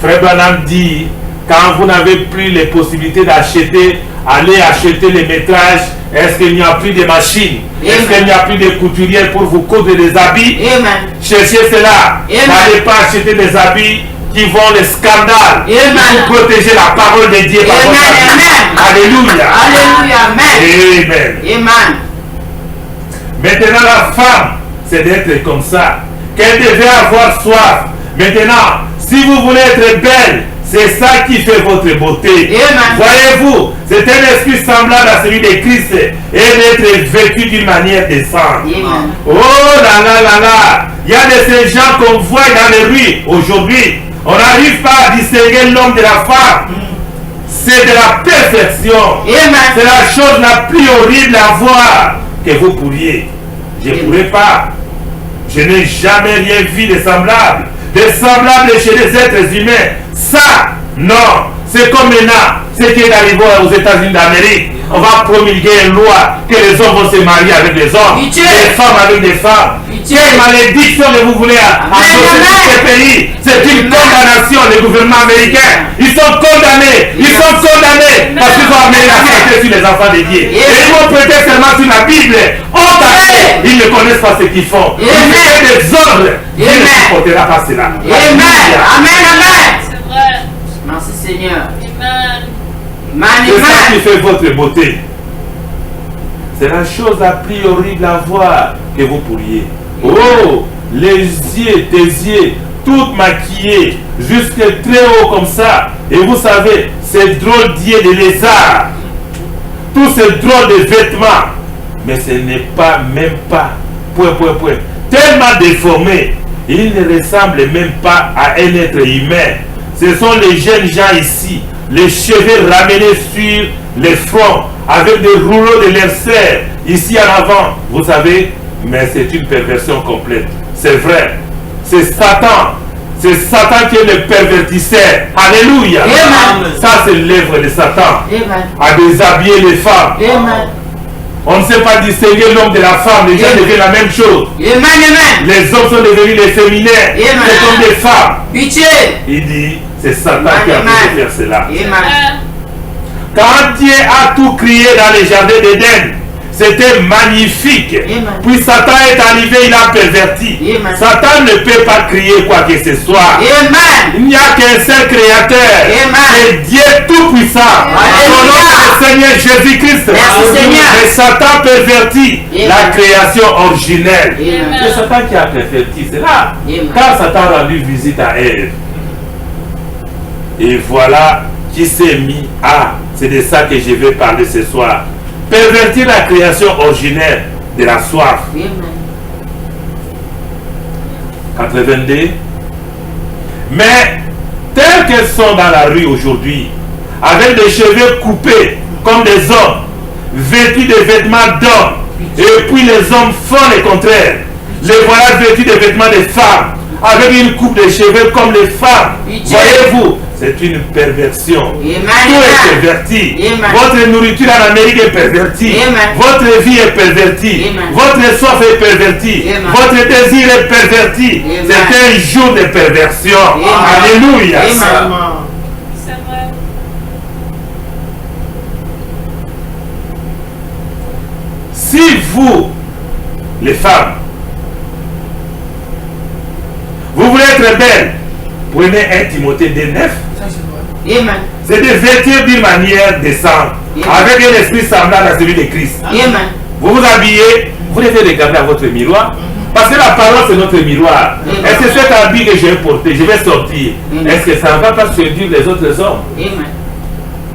Frère Branham dit, quand vous n'avez plus les possibilités d'acheter, allez acheter les métrages. Est-ce qu'il n'y a plus de machines? Est-ce qu'il n'y a plus de couturières pour vous coudre des habits? Cherchez cela. N'allez pas acheter des habits qui vont le scandale. Pour protéger la parole de Dieu. Alléluia. Alléluia. Amen. Maintenant, la femme, c'est d'être comme ça. Qu'elle devait avoir soif. Maintenant, si vous voulez être belle, c'est ça qui fait votre beauté. Voyez-vous, c'est un esprit semblable à celui de Christ et d'être vêtu d'une manière décente. Oh là là là là. Il y a de ces gens qu'on voit dans les rues aujourd'hui. On n'arrive pas à distinguer l'homme de la femme. C'est de la perfection. C'est la chose la plus horrible à voir que vous pourriez. Je ne pourrais pas. Je n'ai jamais rien vu de semblable. De semblable chez les êtres humains. Ça, non. C'est comme maintenant, ce qui est arrivé aux États-Unis d'Amérique. On va promulguer une loi que les hommes vont se marier avec les hommes, les femmes avec des femmes. Quelle malédiction que vous voulez associer dans ce pays? C'est une condamnation, le gouvernement américain. Ils sont condamnés. Ils sont condamnés parce qu'ils ont amené la santé sur les enfants de Dieu. Et ils vont prêter seulement sur la Bible. Oh, ils ne connaissent pas ce qu'ils font. Ils font des ordres. Dieu ne supportera pas cela. Amen. Amen. C'est vrai. Merci Seigneur. C'est ça qui fait votre beauté. C'est la chose la plus horrible à voir que vous pourriez. Oh, les yeux, tes yeux, toutes maquillées, jusque très haut comme ça. Et vous savez, ces drôles d'yeux de lézard, tous ces drôles de vêtements. Mais ce n'est pas, même pas, tellement déformé. Il ne ressemble même pas à un être humain. Ce sont les jeunes gens ici, les cheveux ramenés sur les fronts, avec des rouleaux de leur serre, ici en avant, vous savez, mais c'est une perversion complète. C'est vrai, c'est Satan. C'est Satan qui est le pervertisseur. Alléluia. Ça c'est l'œuvre de Satan. À déshabiller les femmes. On ne sait pas distinguer l'homme de la femme. Les gens deviennent la même chose. Les hommes sont devenus les féminins. C'est comme des femmes. Il dit, c'est Satan qui a pu faire cela. Quand Dieu a tout créé dans les jardins d'Éden, C'était magnifique. Amen. Puis Satan est arrivé, il a perverti. Amen. Satan ne peut pas crier quoi que ce soit. Amen. Il n'y a qu'un seul créateur. Amen. C'est Dieu tout-puissant. Son nom est le Seigneur Jésus-Christ. Merci, Seigneur. Mais Satan pervertit Amen. la création originelle. Amen. C'est Satan qui a perverti cela. Amen. Quand Satan a rendu visite à Ève. Et voilà qui s'est mis à. C'est de ça que je vais parler ce soir. Pervertir la création originelle de la soif. Amen. 82. Mais tels qu'elles sont dans la rue aujourd'hui, avec des cheveux coupés comme des hommes, vêtus de vêtements d'hommes, et puis les hommes font le contraire. Les voilà vêtus de vêtements de femmes, avec une coupe de cheveux comme les femmes. Voyez-vous, c'est une perversion. Tout est perverti. Amen. Votre nourriture en Amérique est pervertie. Amen. Votre vie est pervertie. Amen. Votre soif est pervertie. Amen. Votre désir est perverti. Amen. C'est un jour de perversion. Amen. Alléluia. Amen. C'est vrai. Si vous, les femmes, vous voulez être belle, prenez 1 Timothée 2:9. Amen. C'est de vêtir d'une manière décente, avec un esprit semblable à celui de Christ. Amen. Vous vous habillez, vous devez regarder à votre miroir. Parce que la parole c'est notre miroir. Est-ce que cet habit que je vais porter, je vais sortir, est-ce que ça ne va pas séduire les autres hommes? Amen.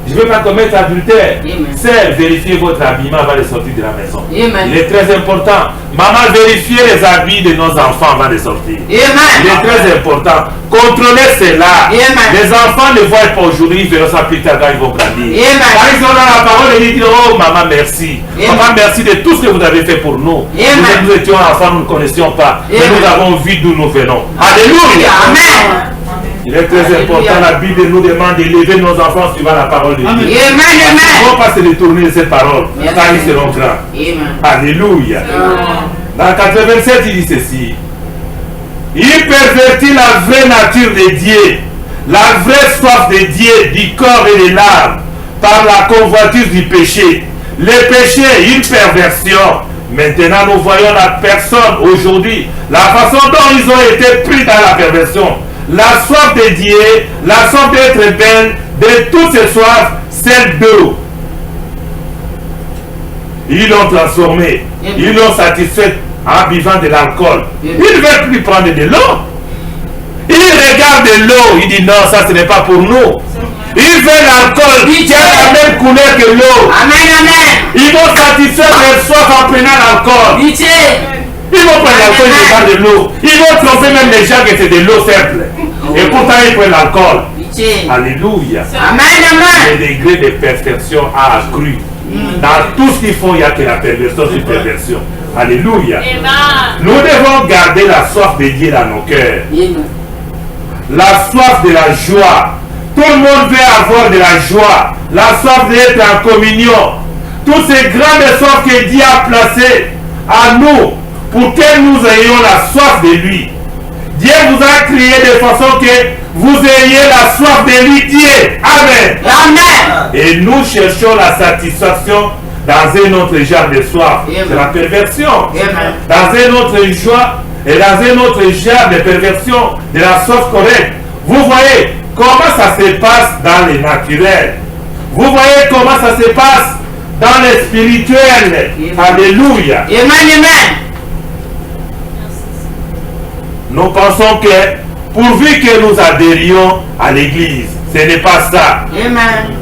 Je ne vais pas commettre adultère. Amen. C'est vérifier votre habillement avant de sortir de la maison. Amen. Il est très important. Maman, vérifiez les habits de nos enfants avant de sortir. Il est Amen. très important. Contrôlez cela. Amen. Les enfants ne voient pas aujourd'hui, ils verront ça plus tard quand ils vont grandir. Amen. Quand ils ont la parole, ils disent, oh maman, merci. Amen. Maman, merci de tout ce que vous avez fait pour nous. Amen. Nous étions enfants, nous ne connaissions pas. Mais Amen. nous avons vu d'où nous venons. Alléluia. Amen. Il est très Alléluia. important. La Bible nous demande d'élever nos enfants suivant la parole de Dieu. Amen. Ils ne Amen. vont pas se détourner de cette parole Merci. quand ils seront grands. Amen. Alléluia. Dans 87, il dit ceci. Il pervertit la vraie nature de Dieu, la vraie soif de Dieu, du corps et de l'âme, par la convoitise du péché. Le péché est une perversion. Maintenant, nous voyons la personne aujourd'hui, la façon dont ils ont été pris dans la perversion. La soif de Dieu, la soif d'être belle, de toutes ces soifs, celle d'eau. Ils l'ont transformé, ils l'ont satisfait en buvant de l'alcool. Ils ne veulent plus prendre de l'eau. Ils regardent de l'eau, ils disent non, ça ce n'est pas pour nous. Ils veulent l'alcool qui a la même couleur que l'eau. Amen. Amen. Ils vont satisfaire leur soif en prenant l'alcool. Pitié. Ils vont prendre l'alcool, ils regardent de l'eau. Ils vont tromper même les gens que c'est de l'eau simple. Et pourtant ils prennent l'alcool. Pitié. Alléluia. Amen. Amen. Le degré de perfection a accru. Dans tout ce qu'ils font, il n'y a que la perversion sur perversion. Alléluia. Amen. Nous devons garder la soif de Dieu dans nos cœurs. Amen. La soif de la joie. Tout le monde veut avoir de la joie. La soif d'être en communion. Toutes ces grandes soifs que Dieu a placées à nous pour que nous ayons la soif de lui. Dieu vous a créé de façon que vous ayez la soif de lui, Dieu. Amen. Amen. Et nous cherchons la satisfaction dans un autre genre de soif. Amen. C'est la perversion. Amen. Dans un autre joie et dans un autre genre de perversion de la soif correcte. Vous voyez comment ça se passe dans le naturel. Vous voyez comment ça se passe dans le spirituel. Amen. Alléluia. Amen. Amen. Nous pensons que pourvu que nous adhérions à l'église, ce n'est pas ça. Amen.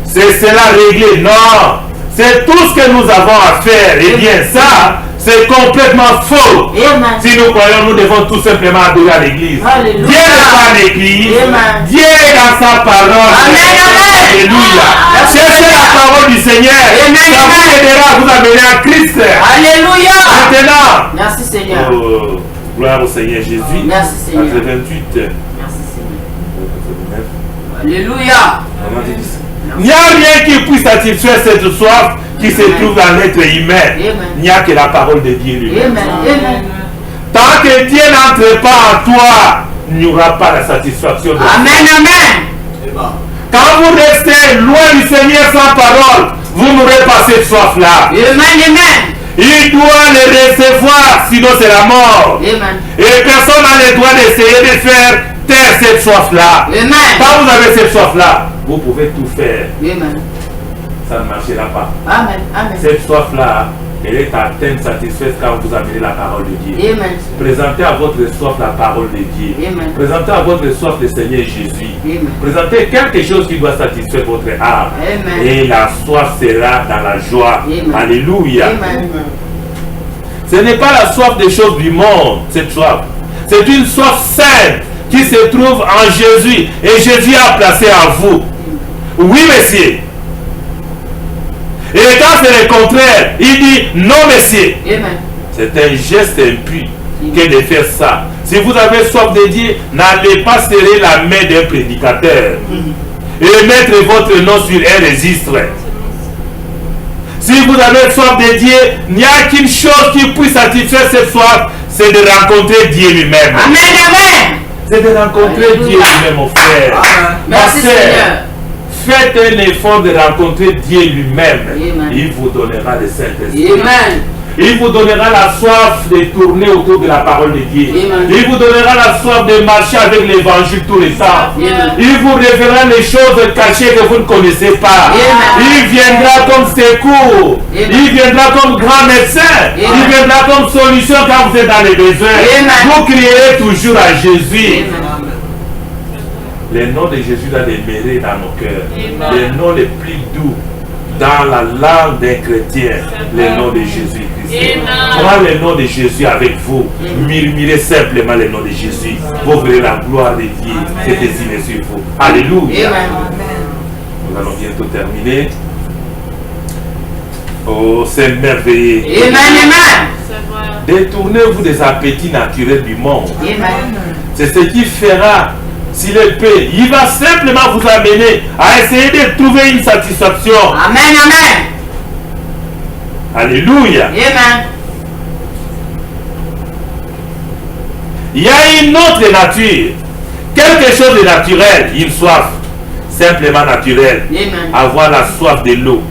C'est cela réglé. Non. C'est tout ce que nous avons à faire. Et bien ça, c'est complètement faux. Amen. Si nous croyons, nous devons tout simplement adorer à l'église. Alléluia. Dieu n'est pas à l'église. Amen. Dieu est dans sa parole. Amen, amen. Alléluia. Cherchez la parole du Seigneur. Amen, Ça vous amen. aidera à vous amener à Christ. Alléluia. Maintenant. Merci Seigneur. Oh, gloire au Seigneur Jésus. Merci, Seigneur. 88. Merci Seigneur. Alléluia. Il n'y a rien qui puisse satisfaire cette soif qui se trouve dans l'être humain. Amen. Il n'y a que la parole de Dieu lui-même. Amen. Amen. Tant que Dieu n'entre pas en toi, il n'y aura pas la satisfaction de Amen. Amen. Quand vous restez loin du Seigneur sans parole, vous n'aurez pas cette soif-là. Il doit le recevoir, sinon c'est la mort. Et personne n'a le droit d'essayer de faire taire cette soif-là. Quand vous avez cette soif-là, vous pouvez tout faire. Ça ne marchera pas. Cette soif-là, elle est atteinte, satisfaite quand vous amenez la parole de Dieu. Présentez à votre soif la parole de Dieu. Présentez à votre soif le Seigneur Jésus. Présentez quelque chose qui doit satisfaire votre âme. Et la soif sera dans la joie. Alléluia. Ce n'est pas la soif des choses du monde, cette soif. C'est une soif sainte qui se trouve en Jésus. Et Jésus a placé en vous. Oui, monsieur. Et quand c'est le contraire, il dit non, monsieur. C'est un geste impur que de faire ça. Si vous avez soif de Dieu, n'allez pas serrer la main d'un prédicateur et mettre votre nom sur un registre. Si vous avez soif de Dieu, il n'y a qu'une chose qui puisse satisfaire cette soif, c'est de rencontrer Dieu lui-même. Amen. C'est de rencontrer Dieu lui-même, mon frère. Merci, Seigneur. Faites un effort de rencontrer Dieu lui-même. Il vous donnera le Saint-Esprit. Il vous donnera la soif de tourner autour de la parole de Dieu. Il vous donnera la soif de marcher avec l'évangile tous les temps. Il vous révélera les choses cachées que vous ne connaissez pas. Il viendra comme secours. Il viendra comme grand médecin. Il viendra comme solution quand vous êtes dans les besoins. Vous crierez toujours à Jésus. Le nom de Jésus doit demeurer dans nos cœurs. Le nom le plus doux dans la langue d'un chrétien, le nom de Jésus-Christ. Prenez le nom de Jésus avec vous. Murmurez simplement le nom de Jésus. Vous verrez la gloire de Dieu se dessiner sur vous. Alléluia. Nous allons bientôt terminer. Oh, c'est merveilleux. Détournez-vous des appétits naturels du monde. C'est ce qui fera. S'il est paix, il va simplement vous amener à essayer de trouver une satisfaction. Alléluia. Il y a une autre nature. Quelque chose de naturel, une soif. Simplement naturelle. Avoir la soif de l'eau.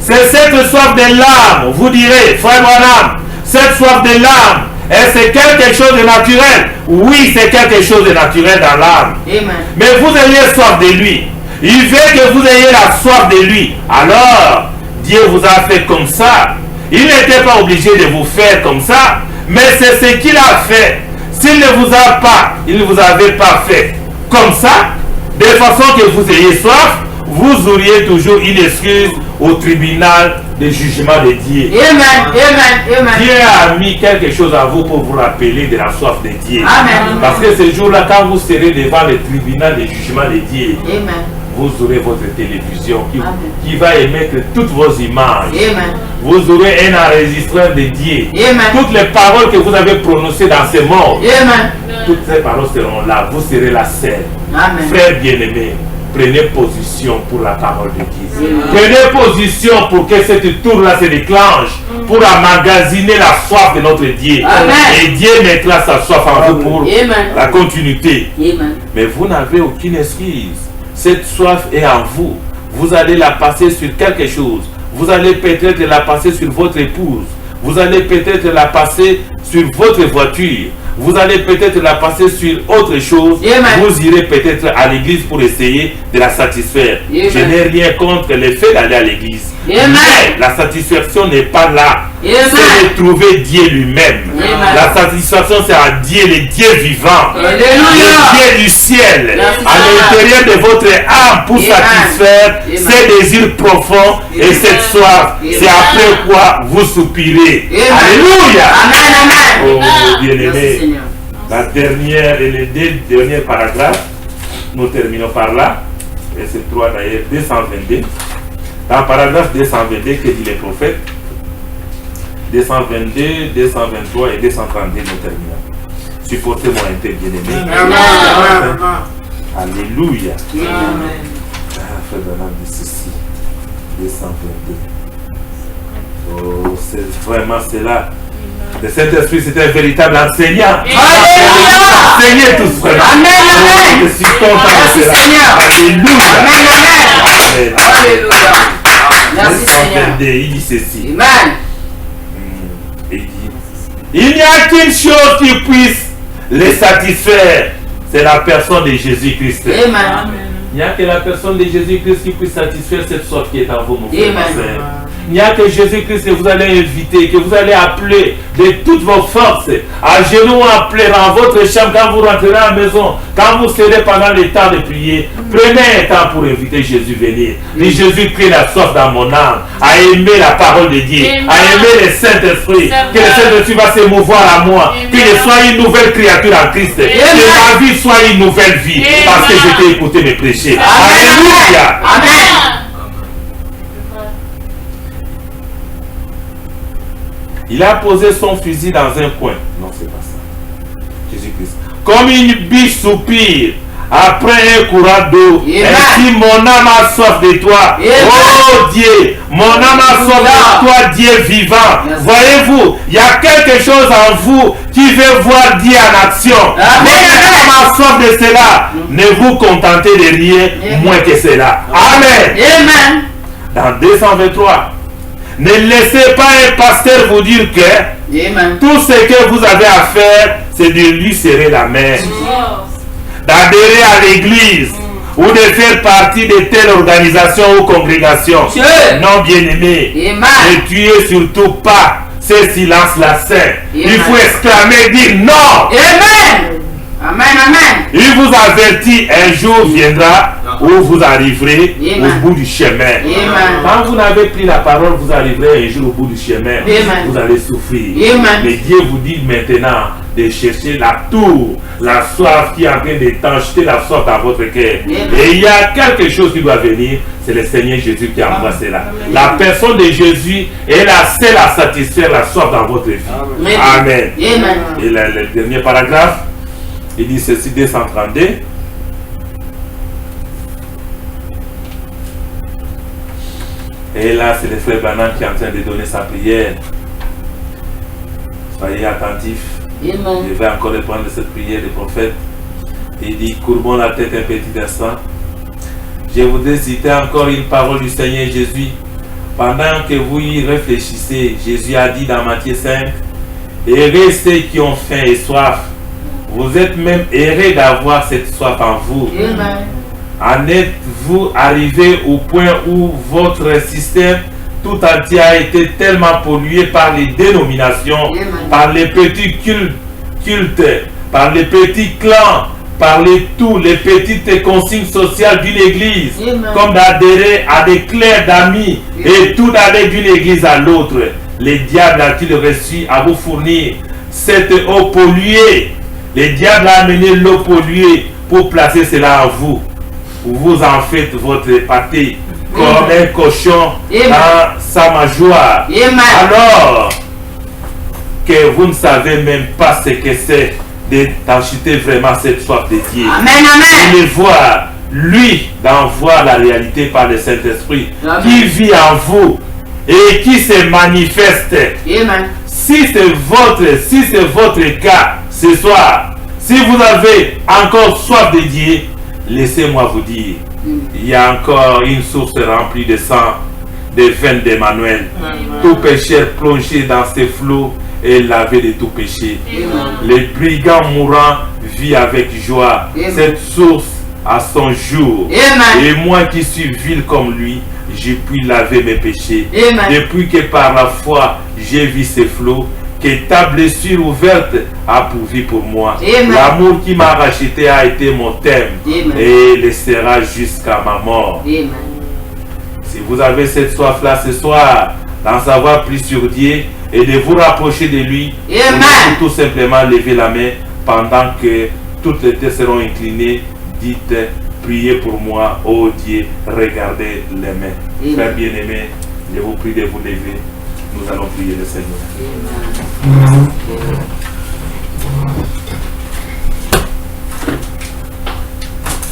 C'est cette soif de l'âme. Vous direz, frère Branham, cette soif de l'âme. Est-ce quelque chose de naturel? Oui, c'est quelque chose de naturel dans l'âme. Mais vous ayez soif de lui. Il veut que vous ayez la soif de lui. Alors, Dieu vous a fait comme ça. Il n'était pas obligé de vous faire comme ça. Mais c'est ce qu'il a fait. S'il ne vous a pas, il ne vous avait pas fait comme ça, de façon que vous ayez soif, vous auriez toujours une excuse au tribunal de jugement de Dieu. Dieu a mis quelque chose à vous pour vous rappeler de la soif de Dieu. Parce que ce jour-là, quand vous serez devant le tribunal de jugement de Dieu, vous aurez votre télévision qui va émettre toutes vos images. Vous aurez un enregistreur de Dieu. Toutes les paroles que vous avez prononcées dans ce monde, toutes ces paroles seront là. Vous serez la seule. Frère bien-aimé, prenez position pour la parole de Dieu. Prenez position pour que cette tour-là se déclenche, pour emmagasiner la soif de notre Dieu. Et Dieu mettra sa soif en vous pour la continuité. Mais vous n'avez aucune excuse. Cette soif est en vous. Vous allez la passer sur quelque chose. Vous allez peut-être la passer sur votre épouse. Vous allez peut-être la passer sur votre voiture. Vous allez peut-être la passer sur autre chose. Vous irez peut-être à l'église pour essayer de la satisfaire. Je n'ai rien contre le fait d'aller à l'église. Mais la satisfaction n'est pas là. C'est de trouver Dieu lui-même. La satisfaction, c'est à Dieu, le Dieu vivant. Le Dieu du ciel. À l'intérieur de votre âme pour satisfaire ces désirs profonds et cette soif. C'est après quoi vous soupirez. Alléluia. Oh, bien-aimé. La dernière et les deux derniers paragraphes, nous terminons par là. Et c'est 3 d'ailleurs, 222. Dans le paragraphe 222, que dit le prophète? 222, 223 et 232, nous terminons. Supportez-moi un peu, bien-aimé. Alléluia. Frère Branham dit ceci. 222. Oh, c'est vraiment cela. Le Saint-Esprit, c'est un véritable enseignant. Enseignez tous, frère. Je suis content de cela. Alléluia. Alléluia. Merci, Seigneur. Il dit ceci. Amen. Il dit, il n'y a qu'une chose qui puisse les satisfaire, c'est la personne de Jésus-Christ. Amen. Il n'y a que la personne de Jésus-Christ qui puisse satisfaire cette soif qui est en vous, mon frère. Amen. Il n'y a que Jésus-Christ que vous allez inviter, que vous allez appeler de toutes vos forces, à genoux en pleurant, votre chambre, quand vous rentrerez à la maison, quand vous serez pendant le temps de prier, prenez un temps pour inviter Jésus venir. Dis Jésus, crée la soif dans mon âme, à aimer la parole de Dieu, à aimer le Saint-Esprit, que le Saint-Esprit va se mouvoir à moi, que je sois une nouvelle créature en Christ, que ma vie soit une nouvelle vie, parce que je t'ai écouté me prêcher. Alléluia. Amen. Il a posé son fusil dans un coin. Non, c'est pas ça. Jésus-Christ. Comme une biche soupire après un courant d'eau. Ainsi mon âme a soif de toi. Oh Dieu, mon âme a soif de toi, Dieu vivant. Voyez-vous, il y a quelque chose en vous qui veut voir Dieu en action. Mon âme a soif de cela. Ne vous contentez de rien moins que cela. Amen. Amen. Dans 223. Ne laissez pas un pasteur vous dire que tout ce que vous avez à faire, c'est de lui serrer la main, d'adhérer à l'église ou de faire partie de telle organisation ou congrégation. Non, bien-aimé, ne tuez surtout pas ce silence-là saint. Il faut exclamer, dire non. Amen. Amen, amen. Il vous avertit, un jour viendra où vous arriverez au bout du chemin. Quand vous n'avez pris la parole, vous arriverez un jour au bout du chemin. Vous allez souffrir. Mais Dieu vous dit maintenant de chercher la tour, la soif qui est en train de t'enjeter la soif dans votre cœur. Et il y a quelque chose qui doit venir, c'est le Seigneur Jésus qui envoie cela. La personne de Jésus est la seule à satisfaire la soif dans votre vie. Amen. Et le dernier paragraphe, il dit ceci, 232. Et là, c'est le frère Branham qui est en train de donner sa prière. Soyez attentifs. Je vais encore reprendre cette prière du prophète. Il dit, courbons la tête un petit instant. Je voudrais citer encore une parole du Seigneur Jésus. Pendant que vous y réfléchissez, Jésus a dit dans Matthieu 5, heureux ceux qui ont faim et soif. Vous êtes même heureux d'avoir cette soif en vous. En êtes-vous arrivé au point où votre système tout entier a été tellement pollué par les dénominations, par les petits cultes, par les petits clans, par tous les petites consignes sociales d'une église, comme d'adhérer à des clercs d'amis et tout d'aller d'une église à l'autre. Le diable a-t-il réussi à vous fournir cette eau polluée? Le diable a amené l'eau polluée pour placer cela en vous. Vous en faites votre pâté comme un cochon dans sa mâchoire. Alors que vous ne savez même pas ce que c'est d'acheter vraiment cette soif de Dieu. Et le voir, lui, d'en voir la réalité par le Saint-Esprit qui vit en vous et qui se manifeste. Si c'est votre cas ce soir, si vous avez encore soif de Dieu, laissez-moi vous dire, il y a encore une source remplie de sang, des veines d'Emmanuel. Tout pécheur plongé dans ces flots est lavé de tout péché. Le brigand mourant vit avec joie. Cette source a son jour. Et moi qui suis vil comme lui, j'ai pu laver mes péchés. Depuis que par la foi j'ai vu ces flots, que ta blessure ouverte a pourvu pour moi. L'amour qui m'a racheté a été mon thème et le sera jusqu'à ma mort. Si vous avez cette soif-là ce soir, d'en savoir plus sur Dieu et de vous rapprocher de lui, vous devez tout simplement lever la main pendant que toutes les têtes seront inclinées. Dites, priez pour moi, oh Dieu, regardez les mains. Frères bien-aimés, je vous prie de vous lever. Nous allons prier le Seigneur.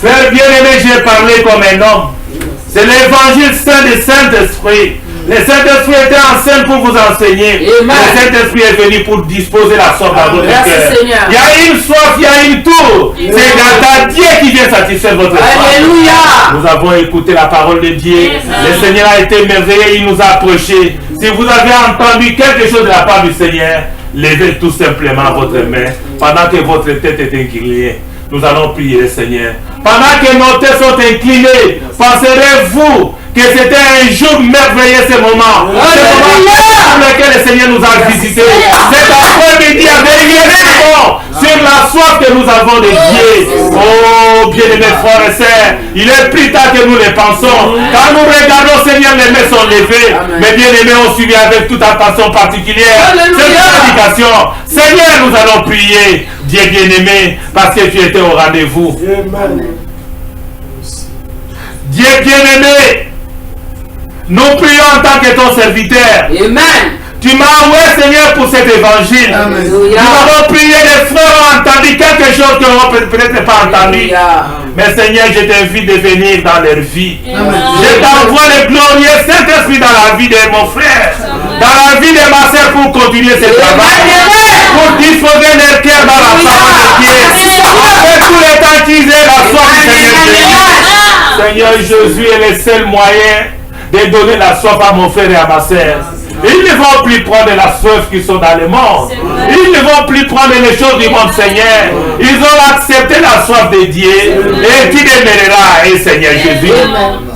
Frère bien-aimé, j'ai parlé comme un homme. C'est l'évangile saint du Saint-Esprit. Le Saint-Esprit était en scène pour vous enseigner. Le Saint-Esprit est venu pour disposer la soif dans votre cœur. Il y a une soif, il y a une tour. C'est dans ta sera Dieu qui vient satisfaire votre foi. Alléluia. Nous avons écouté la parole de Dieu. Le Seigneur a été merveilleux, il nous a approchés. Si vous avez entendu quelque chose de la part du Seigneur, levez tout simplement votre main pendant que votre tête est inclinée. Nous allons prier le Seigneur. Pendant que nos têtes sont inclinées, penserez-vous que c'était un jour merveilleux ce moment. Ce moment pour lequel le Seigneur nous a visités. Cet après-midi avait lieu sur la soif que nous avons de Dieu. Oh, bien-aimés frères et sœurs, il est plus tard que nous le pensons. Quand nous regardons, Seigneur, les mains sont levées. Mais bien-aimés, on suit avec toute attention particulière cette prédication. Seigneur, nous allons prier, Dieu bien-aimé, parce que tu étais au rendez-vous. Dieu bien-aimé, nous prions en tant que ton serviteur. Amen. Tu m'as envoyé, Seigneur, pour cet évangile. Amen. Nous avons prié, les frères ont entendu quelque chose que nous n'avons peut-être pas entendu. Mais Seigneur, je t'invite de venir dans leur vie. Je t'envoie le glorieux Saint-Esprit dans la vie de mon frère, dans la vie de ma soeur pour continuer ce travail, pour disposer leur cœur dans la parole de Dieu. Après tout le temps qu'ils aient la soif du Seigneur Jésus. Seigneur Jésus est le seul moyen de donner la soif à mon frère et à ma soeur. Ils ne vont plus prendre la soif qui sont dans le monde. Ils ne vont plus prendre les choses du monde, Seigneur. Ils ont accepté la soif de Dieu. Et tu demeureras, et Seigneur Jésus.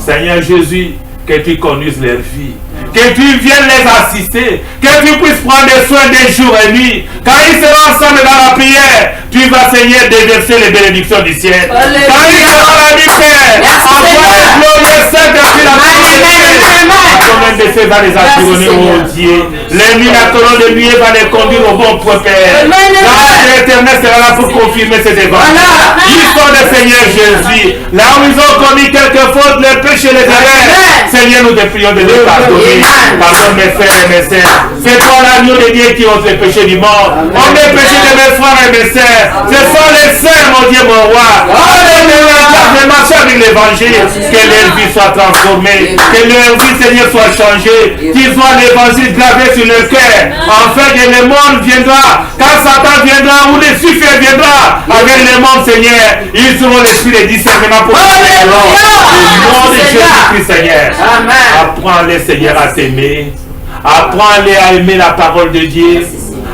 Seigneur Jésus, que tu conduises leur vie. Que tu viennes les assister. Que tu puisses prendre soin des jours et nuits. Quand ils seront ensemble dans la prière, tu vas, Seigneur, déverser les bénédictions du ciel. Quand ils seront à la nuit, envoie le glorieux Saint-Esprit la même de ces va les environner, oh Dieu. Les nuits, la colonne de nuit va les conduire au bon point, Père. L'Éternel sera là pour confirmer cet évangile. L'histoire du Seigneur Jésus. Là où ils ont commis quelques fautes, les péchés, les erreurs. Seigneur, nous te prions de les pardonner. Pardonne mes frères et mes sœurs. C'est toi l'agneau de Dieu qui ôte les péchés du monde. On les péchés de mes frères et mes sœurs. Ce sont les saints, mon Dieu, mon roi. Je marche avec l'évangile. Que leur vie soit transformée. Que leur vie, Seigneur, soit changée. Qu'ils soient l'évangile gravé sur leur cœur. Enfin, que le monde viendra. Quand Satan viendra ou Lucifer viendra avec le monde, Seigneur, ils auront l'esprit de discernement pour le nom de Jésus-Christ, Seigneur. Apprends-les, Seigneur, à t'aimer. Apprends-les à aimer la parole de Dieu.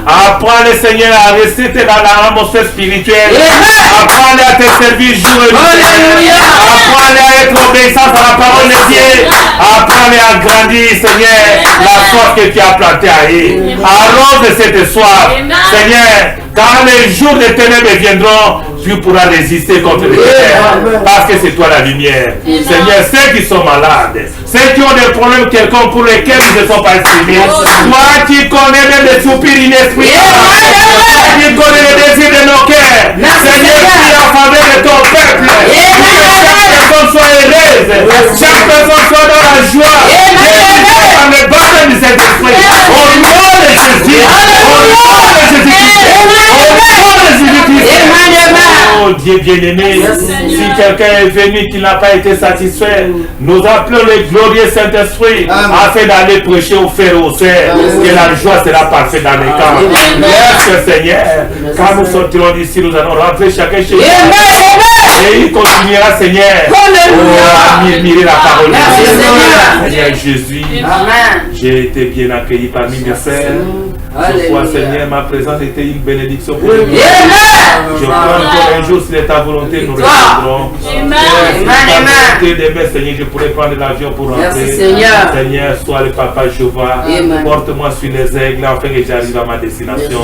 Apprends-les, Seigneur, à rester dans l'atmosphère spirituelle. Apprends-les à te servir jour et nuit. Apprends-les à être obéissants à la parole de Dieu. Apprends-les à grandir, Seigneur, la soif que tu as plantée à eux. Arrose cette soif, Seigneur. Quand les jours de ténèbres viendront, tu pourras résister contre les ténèbres. Parce que c'est toi la lumière. Seigneur, ceux qui sont malades, ceux qui ont des problèmes quelconques pour lesquels ils ne sont pas exprimés, toi qui connais même les soupirs inexprimés, toi qui connais les désirs de nos cœurs, Seigneur, prie en faveur de ton peuple. Chaque personne soit heureuse, chaque personne soit dans la joie, dans le baptême du Saint-Esprit. Au nom de Jésus, au nom de Jésus-Christ. Oh Dieu bien-aimé, si quelqu'un est venu qui n'a pas été satisfait, nous appelons le glorieux Saint-Esprit afin d'aller prêcher aux frères et aux sœurs que la joie sera parfaite dans les camps. Merci Seigneur, quand nous sortirons d'ici, nous allons rentrer chacun chez nous. Et il continuera, Seigneur, à admirer la parole de Dieu. Seigneur Jésus, j'ai été bien accueilli parmi mes frères. Je crois, Seigneur, ma présence était une bénédiction pour nous. Je crois encore un jour, si c'est ta volonté, nous reviendrons. Si ta volonté demain, Seigneur, je pourrai prendre l'avion pour rentrer. Seigneur, sois le Papa Jéhovah. Porte-moi sur les aigles afin que j'arrive à ma destination.